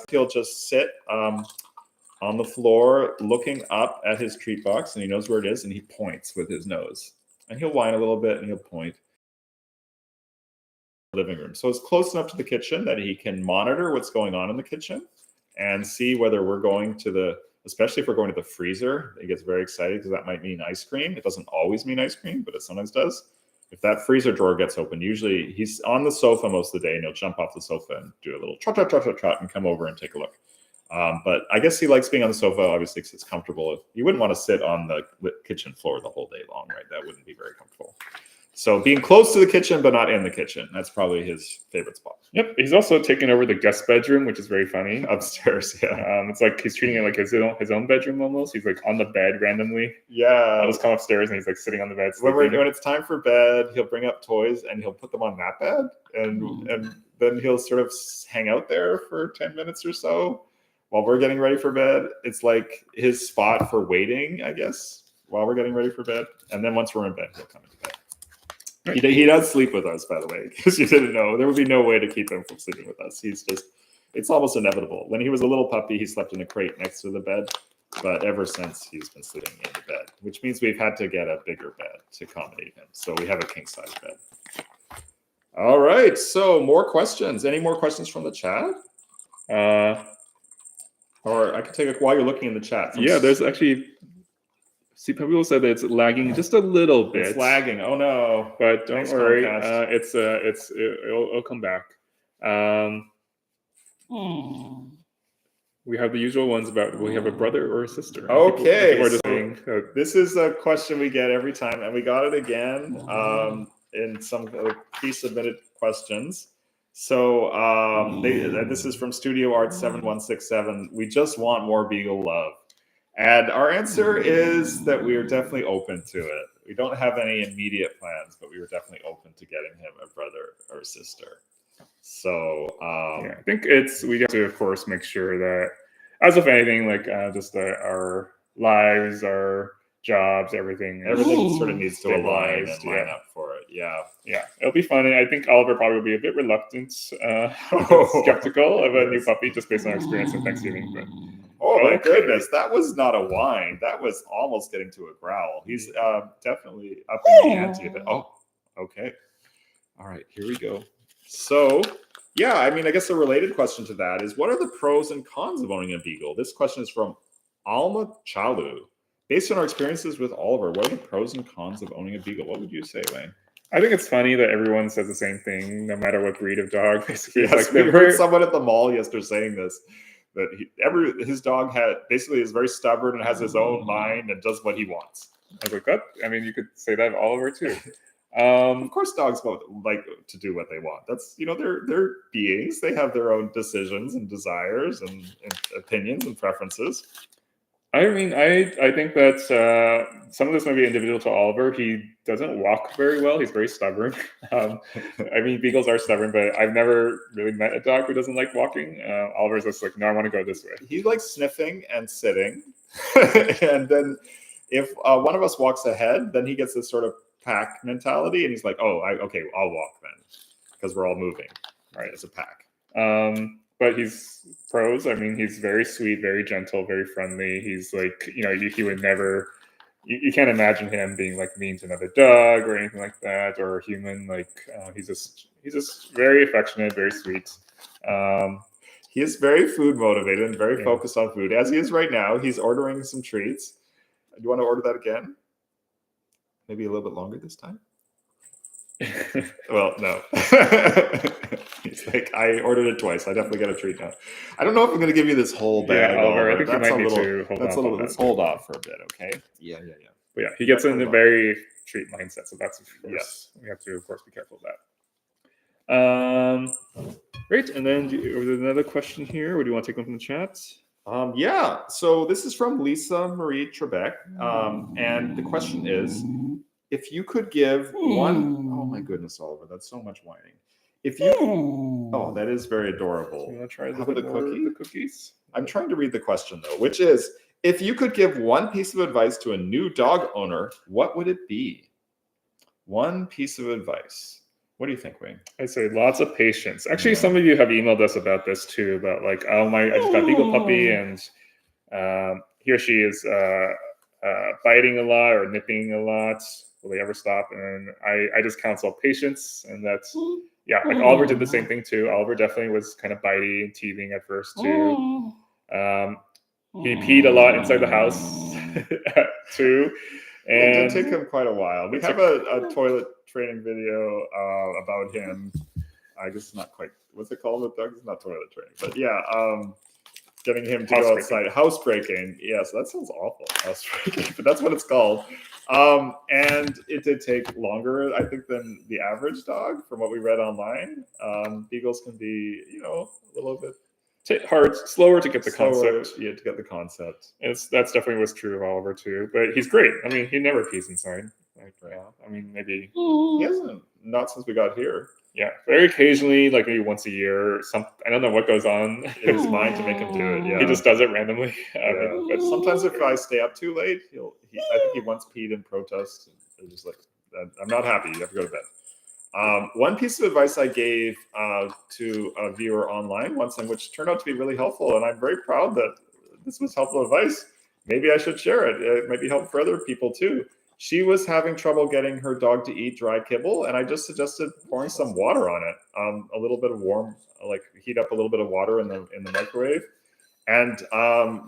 he'll just sit on the floor looking up at his treat box, and he knows where it is, and he points with his nose. And he'll whine a little bit, and he'll point. Living room. So it's close enough to the kitchen that he can monitor what's going on in the kitchen and see whether we're going to especially if we're going to the freezer. He gets very excited because that might mean ice cream. It doesn't always mean ice cream, but it sometimes does. If that freezer drawer gets open, usually he's on the sofa most of the day, and he'll jump off the sofa and do a little trot and come over and take a look. But I guess he likes being on the sofa, obviously, because it's comfortable. You wouldn't want to sit on the kitchen floor the whole day long, right? That wouldn't be very comfortable. So being close to the kitchen, but not in the kitchen. That's probably his favorite spot. Yep. He's also taken over the guest bedroom, which is very funny. Upstairs, yeah. It's like he's treating it like his own bedroom almost. He's like on the bed randomly. Yeah. I'll just come upstairs and he's like sitting on the bed. When it's time for bed, he'll bring up toys and he'll put them on that bed. And then he'll sort of hang out there for 10 minutes or so while we're getting ready for bed. It's like his spot for waiting, I guess, while we're getting ready for bed. And then once we're in bed, he'll come into bed. He does sleep with us, by the way, because you didn't know. There would be no way to keep him from sleeping with us. It's almost inevitable. When he was a little puppy, he slept in a crate next to the bed. But ever since, he's been sleeping in the bed, which means we've had to get a bigger bed to accommodate him. So we have a king-size bed. All right. So more questions. Any more questions from the chat? Or I can take it while you're looking in the chat. Yeah, there's actually. See, people said that it's lagging just a little bit. It's lagging. Oh no! But don't Thanks, worry, Chromecast. it'll come back. We have the usual ones about we have a brother or a sister. Okay, people are just saying, this is a question we get every time, and we got it again in some pre-submitted questions. So this is from Studio Art 7167. We just want more Beagle love. And our answer is that we are definitely open to it. We don't have any immediate plans, but we were definitely open to getting him a brother or sister. So yeah, I think we have to, of course, make sure that, as with anything, like just our lives, our jobs, everything sort of needs to align and line up for it. Yeah, it'll be fun. And I think Oliver probably will be a bit reluctant, skeptical of a new puppy just based on our experience in Thanksgiving. But oh my goodness, that was not a whine. That was almost getting to a growl. He's definitely upping the ante a bit. Oh, okay. All right, here we go. So, yeah, I mean, I guess a related question to that is, what are the pros and cons of owning a Beagle? This question is from Alma Chalu. Based on our experiences with Oliver, what are the pros and cons of owning a Beagle? What would you say, Wayne? I think it's funny that everyone says the same thing, no matter what breed of dog. Basically, yes, it's like we heard someone at the mall yesterday saying this. That his dog is very stubborn and has his own mind and does what he wants. I was like, that. I mean, you could say that of Oliver too. Of course, dogs like to do what they want. That's they're beings. They have their own decisions and desires and opinions and preferences. I mean, I think that some of this may be individual to Oliver. He doesn't walk very well. He's very stubborn. I mean, Beagles are stubborn, but I've never really met a dog who doesn't like walking. Oliver's just like, no, I want to go this way. He likes sniffing and sitting. And then if one of us walks ahead, then he gets this sort of pack mentality. And he's like, oh, okay, I'll walk then. Because we're all moving, right, as a pack. But he's pros. I mean, he's very sweet, very gentle, very friendly. He's like, he would never, you can't imagine him being like mean to another dog or anything like that, or a human. Like he's just very affectionate, very sweet. He is very food motivated and very focused on food, as he is right now. He's ordering some treats. Do you want to order that again? Maybe a little bit longer this time? Well, no. He's like, I ordered it twice. I definitely got a treat now. I don't know if I'm going to give you this whole bag. Yeah, Oliver, I think you might need to hold off. Let's hold off for a bit, okay? Yeah. But yeah, he gets in a very treat mindset, so that's, of course, we have to, of course, be careful of that. Great, and then there's another question here. Or do you want to take one from the chat? Yeah, so this is from Lisa Marie Trebek, and the question is, if you could give one, oh my goodness, Oliver, that's so much whining. If you, oh, that is very adorable. So you want to try the cookies? I'm trying to read the question though, which is, if you could give one piece of advice to a new dog owner, what would it be? One piece of advice. What do you think, Wayne? I'd say lots of patience. Actually, some of you have emailed us about this too, about like, oh my, I just got a Beagle puppy and he or she is biting a lot or nipping a lot. Will they ever stop? And I just counsel patience, and that's, yeah, like Oliver did the same thing too. Oliver definitely was kind of bitey and teething at first too. He peed a lot inside the house too. And it did take him quite a while. We have a toilet training video about him. I guess it's not quite, what's it called with dogs? It's not toilet training, but yeah, getting him to go outside. Housebreaking. Yeah, so that sounds awful. Housebreaking, but that's what it's called. And it did take longer, I think, than the average dog from what we read online. Beagles can be, a little bit slower to get the concept. Yeah, to get the concept. That's definitely was true of Oliver too. But he's great. I mean, he never pees inside. Like, I mean, maybe he hasn't. Not since we got here. Yeah, very occasionally, like maybe once a year. I don't know what goes on in his mind to make him do it. Yeah, he just does it randomly. But sometimes if I stay up too late, I think he once peed in protest. And just like, I'm not happy. You have to go to bed. One piece of advice I gave to a viewer online once, and which turned out to be really helpful, and I'm very proud that this was helpful advice. Maybe I should share it. It might be helpful for other people too. She was having trouble getting her dog to eat dry kibble, and I just suggested pouring some water on it, a little bit of warm, like heat up a little bit of water in the microwave, And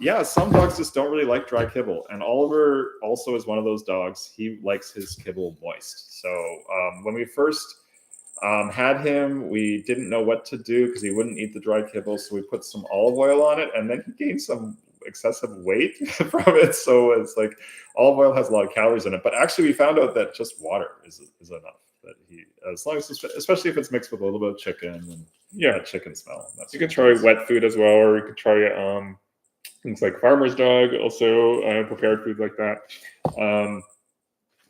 yeah, some dogs just don't really like dry kibble. And Oliver also is one of those dogs. He likes his kibble moist. So when we first had him, we didn't know what to do because he wouldn't eat the dry kibble. So we put some olive oil on it, and then he gained some excessive weight from it. So it's like olive oil has a lot of calories in it. But actually, we found out that just water is enough. That he, as long as, especially if it's mixed with a little bit of chicken and that chicken smell. That's you could try wet food as well, or you could try things like farmer's dog, also prepared food like that.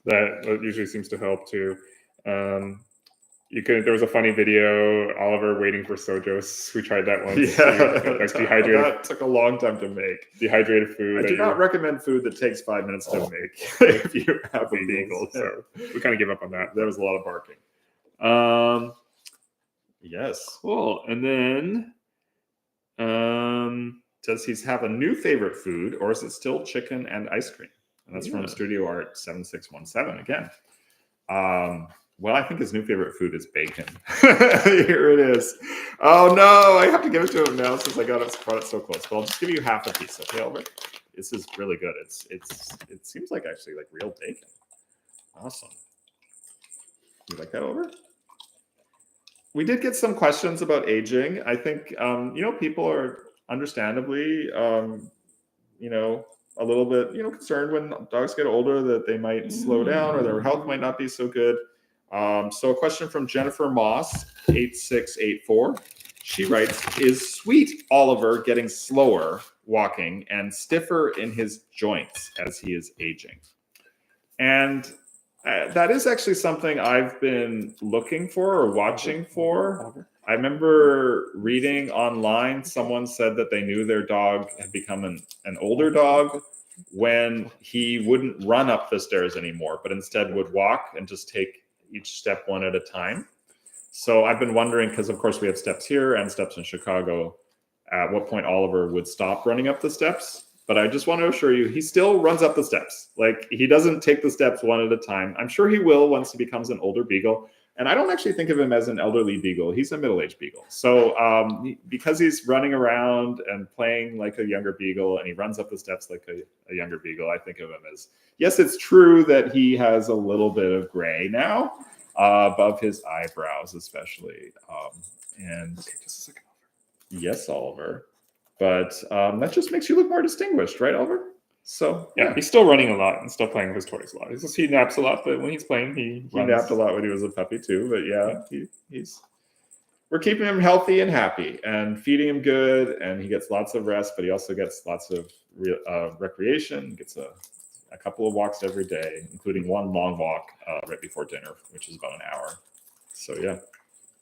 That usually seems to help too. There was a funny video, Oliver waiting for Sojos. We tried that once. Yeah, like dehydrated. That took a long time to make. Dehydrated food. I do not recommend food that takes 5 minutes to make if you have a beagle. So we kind of give up on that. There was a lot of barking. Yes. Cool. And then, does he have a new favorite food, or is it still chicken and ice cream? And that's from Studio Art 7617 again. Well, I think his new favorite food is bacon. Here it is. Oh no, I have to give it to him now since I brought it so close. But I'll just give you half a piece, okay, Albert? This is really good. It seems like actually like real bacon. Awesome. You like that, Albert? We did get some questions about aging. I think people are understandably a little bit concerned when dogs get older that they might slow down or their health might not be so good. So a question from Jennifer Moss, 8684. She writes, is Sweet Oliver getting slower walking and stiffer in his joints as he is aging? And that is actually something I've been looking for or watching for. I remember reading online, someone said that they knew their dog had become an older dog when he wouldn't run up the stairs anymore, but instead would walk and just take each step one at a time. So I've been wondering, because of course we have steps here and steps in Chicago, at what point Oliver would stop running up the steps. But I just want to assure you, he still runs up the steps. Like, he doesn't take the steps one at a time. I'm sure he will once he becomes an older beagle. And I don't actually think of him as an elderly beagle. He's a middle-aged beagle. So because he's running around and playing like a younger beagle and he runs up the steps like a younger beagle, I think of him as, yes, it's true that he has a little bit of gray now above his eyebrows, especially. And okay, just a second, Oliver. Yes, Oliver. But that just makes you look more distinguished, right, Oliver? So yeah, he's still running a lot and still playing with his toys a lot. He naps a lot, but when he's playing, he napped a lot when he was a puppy too. But yeah, we're keeping him healthy and happy and feeding him good, and he gets lots of rest, but he also gets lots of recreation. Gets a couple of walks every day, including one long walk right before dinner, which is about an hour. So yeah.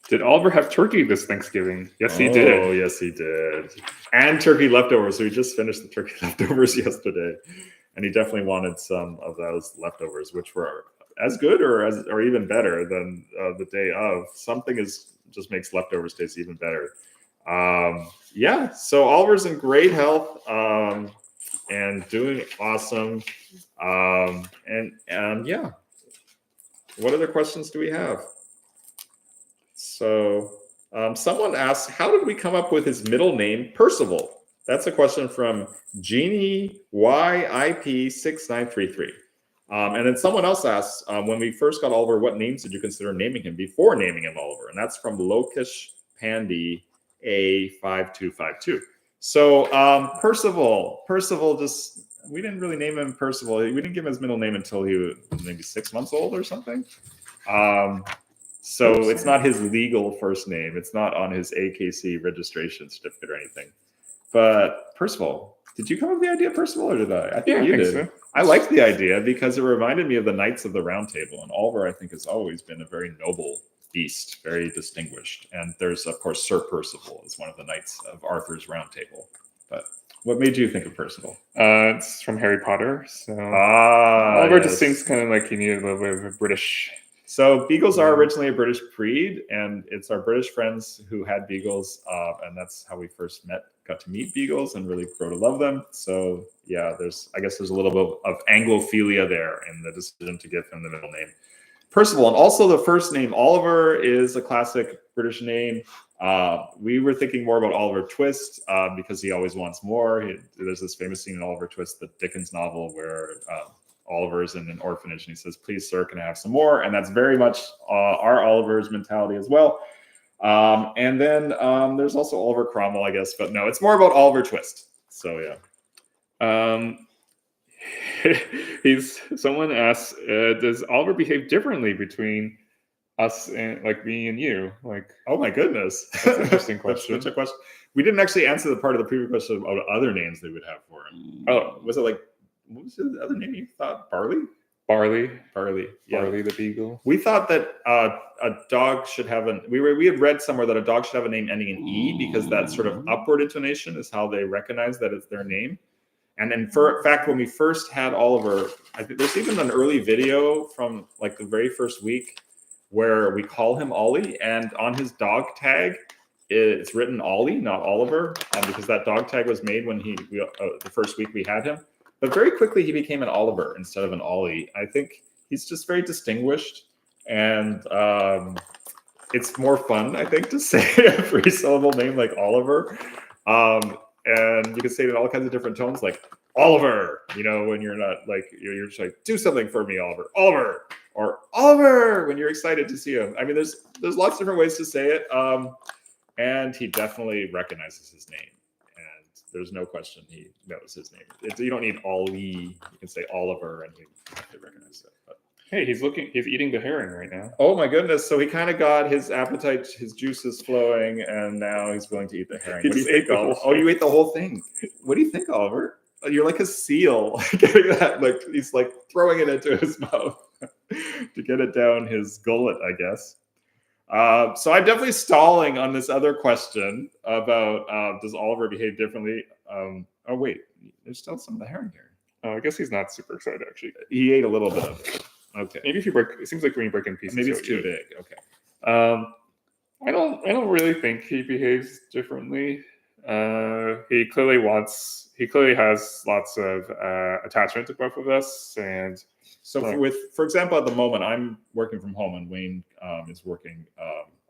Did Oliver have turkey this Thanksgiving? Yes, he did. Oh, yes, he did. And turkey leftovers. So we just finished the turkey leftovers yesterday. And he definitely wanted some of those leftovers, which were as good or even better than the day of. Something just makes leftovers taste even better. Yeah, so Oliver's in great health and doing awesome. And yeah. What other questions do we have? So someone asked, how did we come up with his middle name, Percival? That's a question from Jeannie YIP6933. And then someone else asked, when we first got Oliver, what names did you consider naming him before naming him Oliver? And that's from Lokish Pandy A5252. So Percival just, we didn't really name him Percival. We didn't give him his middle name until he was maybe 6 months old or something. So it's not his legal first name. It's not on his AKC registration certificate or anything. But Percival, did you come up with the idea of Percival, or did I? I think you did. So. I liked the idea because it reminded me of the Knights of the Round Table. And Oliver, I think, has always been a very noble beast, very distinguished. And there's, of course, Sir Percival is one of the Knights of Arthur's Round Table. But what made you think of Percival? It's from Harry Potter. So Oliver just seems kind of like he needed a little bit of a British. So beagles are originally a British breed, and it's our British friends who had beagles, and that's how we first got to meet beagles and really grow to love them. So yeah, I guess there's a little bit of Anglophilia there in the decision to give him the middle name Percival. And also the first name Oliver is a classic British name. We were thinking more about Oliver Twist because he always wants more. There's this famous scene in Oliver Twist, the Dickens novel, where Oliver's in an orphanage and he says, "Please, sir, can I have some more?" And that's very much our Oliver's mentality as well. And then there's also Oliver Cromwell, I guess, but no, it's more about Oliver Twist. So yeah. Someone asks, does Oliver behave differently between us and like me and you? Like, oh my goodness, that's an interesting question. That's such a question. We didn't actually answer the part of the previous question about other names they would have for him. Oh, was it like, what was the other name you thought? Barley. Yeah. Barley the Beagle. We thought that a dog should have we had read somewhere that a dog should have a name ending in E because that sort of upward intonation is how they recognize that it's their name. And in fact, when we first had Oliver, I think there's even an early video from like the very first week where we call him Ollie, and on his dog tag, it's written Ollie, not Oliver, because that dog tag was made when the first week we had him. But very quickly, he became an Oliver instead of an Ollie. I think he's just very distinguished, and it's more fun, I think, to say a three-syllable name like Oliver. And you can say it in all kinds of different tones, like Oliver, when you're not like, you're just like, do something for me, Oliver, or Oliver, when you're excited to see him. I mean, there's lots of different ways to say it. And he definitely recognizes his name. And there's no question he knows his name. You don't need Ollie. You can say Oliver and he recognizes it. But hey, he's eating the herring right now. Oh my goodness. So he kind of got his appetite, his juices flowing, and now he's willing to eat the herring. What do you think, Oliver? Oh, you ate the whole thing. What do you think, Oliver? You're like a seal. Getting that, like he's like throwing it into his mouth to get it down his gullet, I guess. So I'm definitely stalling on this other question about does Oliver behave differently? Oh wait, there's still some of the herring here. I guess he's not super excited actually. He ate a little bit of it. Okay. Maybe if you break, it seems like when you break in pieces, maybe it's too big. Okay. I don't really think he behaves differently. He clearly has lots of attachment to both of us, and so for example, at the moment I'm working from home and Wayne is working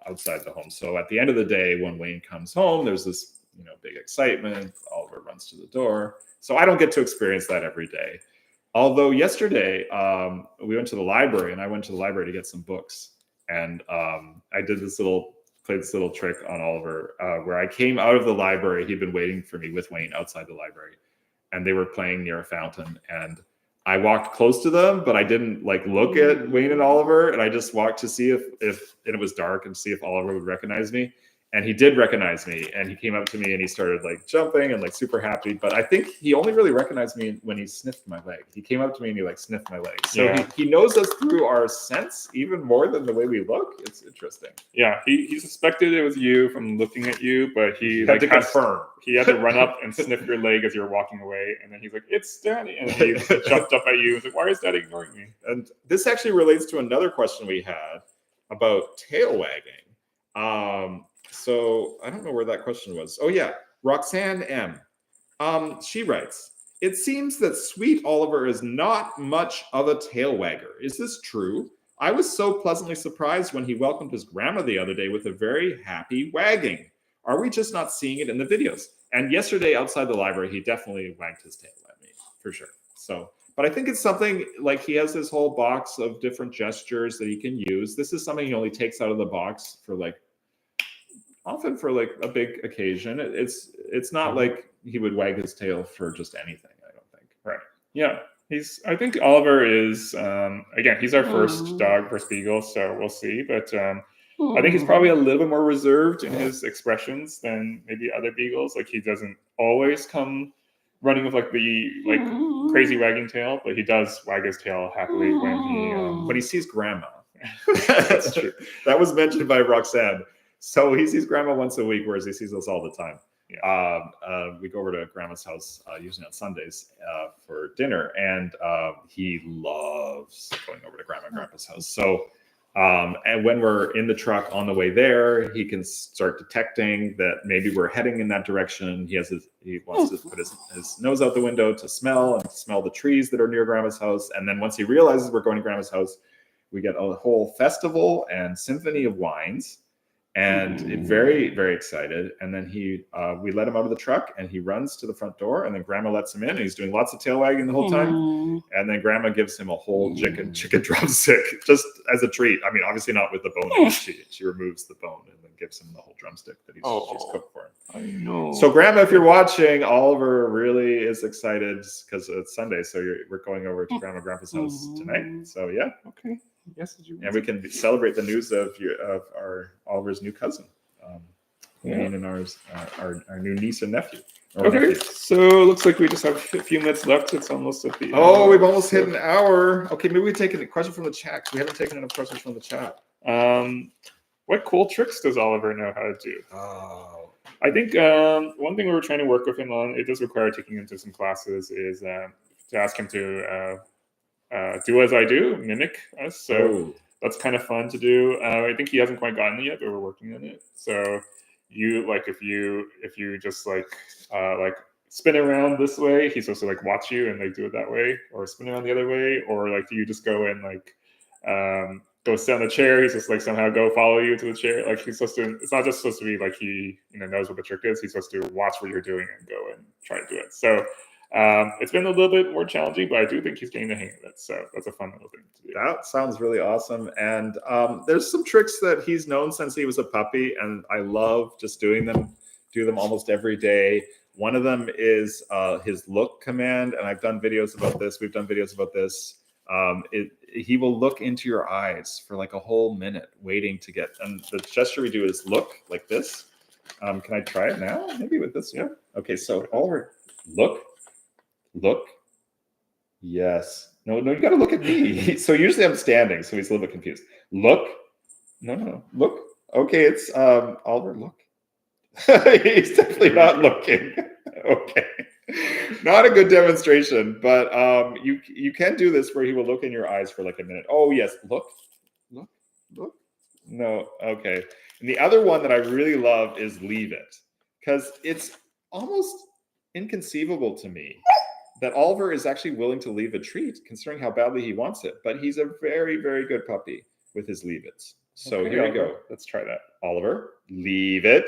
outside the home. So at the end of the day, when Wayne comes home, there's this big excitement. Oliver runs to the door. So I don't get to experience that every day. Although yesterday we went to the library, and I went to the library to get some books, and I played this little trick on Oliver where I came out of the library. He'd been waiting for me with Wayne outside the library, and they were playing near a fountain. And I walked close to them, but I didn't look at Wayne and Oliver, and I just walked to see if and it was dark, and see if Oliver would recognize me. And he did recognize me, and he came up to me and he started jumping and super happy. But I think he only really recognized me when he sniffed my leg. He came up to me and he sniffed my leg. So yeah. he knows us through our sense even more than the way we look. It's interesting. Yeah, he suspected it was you from looking at you, but he had to confirm. He had to run up and sniff your leg as you were walking away, and then he's like, "It's Daddy," and he jumped up at you and was like, "Why is Daddy ignoring me?" And this actually relates to another question we had about tail wagging. So I don't know where that question was. Oh yeah, Roxanne M. She writes, "It seems that sweet Oliver is not much of a tail wagger. Is this true? I was so pleasantly surprised when he welcomed his grandma the other day with a very happy wagging. Are we just not seeing it in the videos?" And yesterday outside the library, he definitely wagged his tail at me, for sure. So, but I think it's something he has this whole box of different gestures that he can use. This is something he only takes out of the box for often for a big occasion. It's not like he would wag his tail for just anything, I don't think. Right. Yeah. I think Oliver is, again, he's our first dog, first Beagle, so we'll see. But I think he's probably a little bit more reserved in his expressions than maybe other Beagles. He doesn't always come running with the crazy wagging tail, but he does wag his tail happily when he sees grandma. That's true. That was mentioned by Roxanne. So he sees grandma once a week, whereas he sees us all the time. Yeah. We go over to grandma's house usually on Sundays for dinner, and he loves going over to grandma and grandpa's house. So, and when we're in the truck on the way there, he can start detecting that maybe we're heading in that direction. He wants to put his nose out the window to smell the trees that are near grandma's house. And then once he realizes we're going to grandma's house, we get a whole festival and symphony of wines. and very, very excited. And then we let him out of the truck, and he runs to the front door, and then Grandma lets him in, and he's doing lots of tail wagging the whole time. And then Grandma gives him a whole chicken drumstick just as a treat. I mean, obviously not with the bone in it. She removes the bone and then gives him the whole drumstick that she's cooked for him. I know. So Grandma, if you're watching, Oliver really is excited because it's Sunday. So we're going over to Grandma and Grandpa's house tonight. So yeah. Okay. Yes. And we can celebrate the news of our Oliver's new cousin, Wayne, and our new niece and nephew. Okay, so looks like we just have a few minutes left. It's almost at the end. We've almost hit an hour. Okay, maybe we take a question from the chat, because we haven't taken enough questions from the chat. What cool tricks does Oliver know how to do? I think one thing we were trying to work with him on, it does require taking him to some classes, is to ask him to do as I do, mimic us. So that's kind of fun to do. I think he hasn't quite gotten it yet, but we're working on it. So if you just like spin around this way, he's supposed to like watch you and like do it that way, or spin around the other way, or like you just go and like go sit on the chair. He's just like somehow go follow you to the chair. Like he's supposed to. It's not just supposed to be like he knows what the trick is. He's supposed to watch what you're doing and go and try to do it. So it's been a little bit more challenging, but I do think he's getting the hang of it. So that's a fun little thing to do. That sounds really awesome. And there's some tricks that he's known since he was a puppy, and I love just do them almost every day. One of them is his look command, and I've done videos about this. We've done videos about this. He will look into your eyes for like a whole minute waiting to get, and the gesture we do is look like this. Can I try it now? Maybe with this one. Okay, so Oliver, look. Yes. No, you got to look at me. So usually I'm standing, so he's a little bit confused. Look. No. Look. Okay, it's Oliver, look. He's definitely not looking. Okay. Not a good demonstration, but you can do this where he will look in your eyes for like a minute. Oh, yes. Look. No. Okay. And the other one that I really love is leave it, because it's almost inconceivable to me that Oliver is actually willing to leave a treat, considering how badly he wants it. But he's a very, very good puppy with his leave it. So okay, here we go. Let's try that. Oliver, leave it.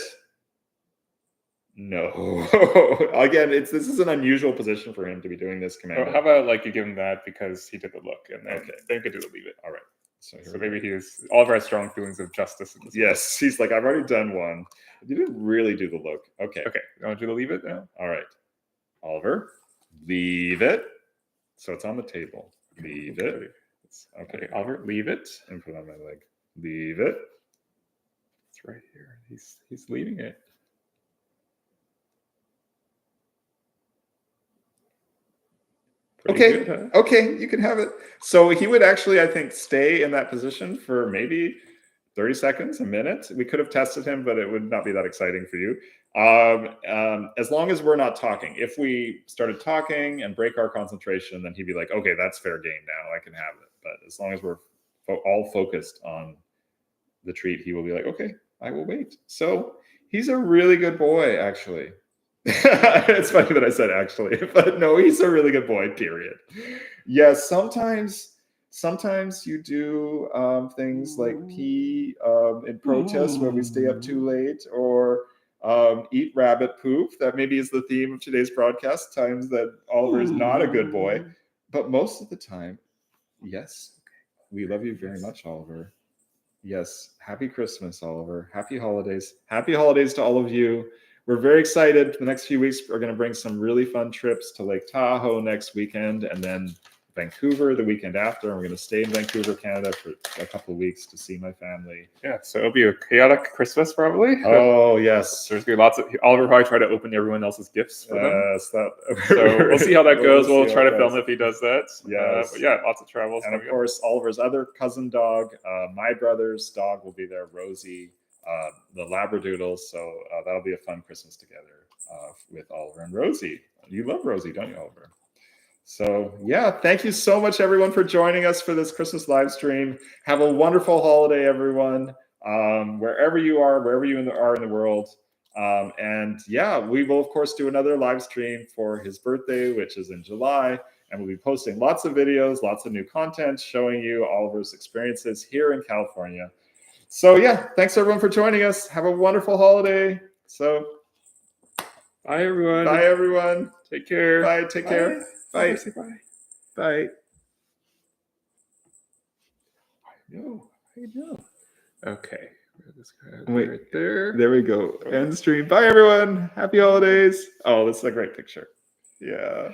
No. Again, this is an unusual position for him to be doing this command. How about like you give him that because he did the look, and then you could do the leave it. All right. So maybe Oliver has strong feelings of justice. In this yes, he's like, I've already done one. You didn't really do the look. Okay. You want to do the leave it now? All right. Oliver, leave it. So it's on the table. Leave it. Okay, Oliver, leave it. And put it on my leg. Leave it. It's right here. He's leaving it. Pretty good, huh? Okay, you can have it. So he would actually, I think, stay in that position for maybe 30 seconds, a minute. We could have tested him, but it would not be that exciting for you. As long as we're not talking. If we started talking and break our concentration, then he'd be like, okay, that's fair game now. I can have it. But as long as we're all focused on the treat, he will be like, okay, I will wait. So he's a really good boy, actually. It's funny that I said actually, but no, he's a really good boy, period. Yes, sometimes you do things like pee in protest where we stay up too late, or eat rabbit poop. That maybe is the theme of today's broadcast, times that Oliver is not a good boy. But most of the time, yes, we love you very much, Oliver. Yes, happy Christmas, Oliver. Happy holidays. Happy holidays to all of you. We're very excited. The next few weeks, we're going to bring some really fun trips to Lake Tahoe next weekend, and then Vancouver the weekend after. And we're going to stay in Vancouver, Canada for a couple of weeks to see my family. Yeah, so it'll be a chaotic Christmas probably. Oh, yes. There's going to be lots of... Oliver probably try to open everyone else's gifts for them. So we'll see how that goes. We'll try to film if he does that. Yes. But yeah, lots of travels. And of course, Oliver's other cousin dog, my brother's dog, will be there, Rosie. The Labradoodle, so that'll be a fun Christmas together with Oliver and Rosie. You love Rosie, don't you, Oliver? So yeah, thank you so much, everyone, for joining us for this Christmas live stream. Have a wonderful holiday, everyone, wherever you are, wherever you are in the world. And yeah, we will, of course, do another live stream for his birthday, which is in July. And we'll be posting lots of videos, lots of new content showing you Oliver's experiences here in California. So yeah, thanks everyone for joining us. Have a wonderful holiday. So Bye, everyone. bye everyone. Take care. Bye. Take care. Bye. Say bye. Bye. I know. Okay. Wait. Right there. There we go. End stream. Bye everyone. Happy holidays. Oh, this is a great picture. Yeah.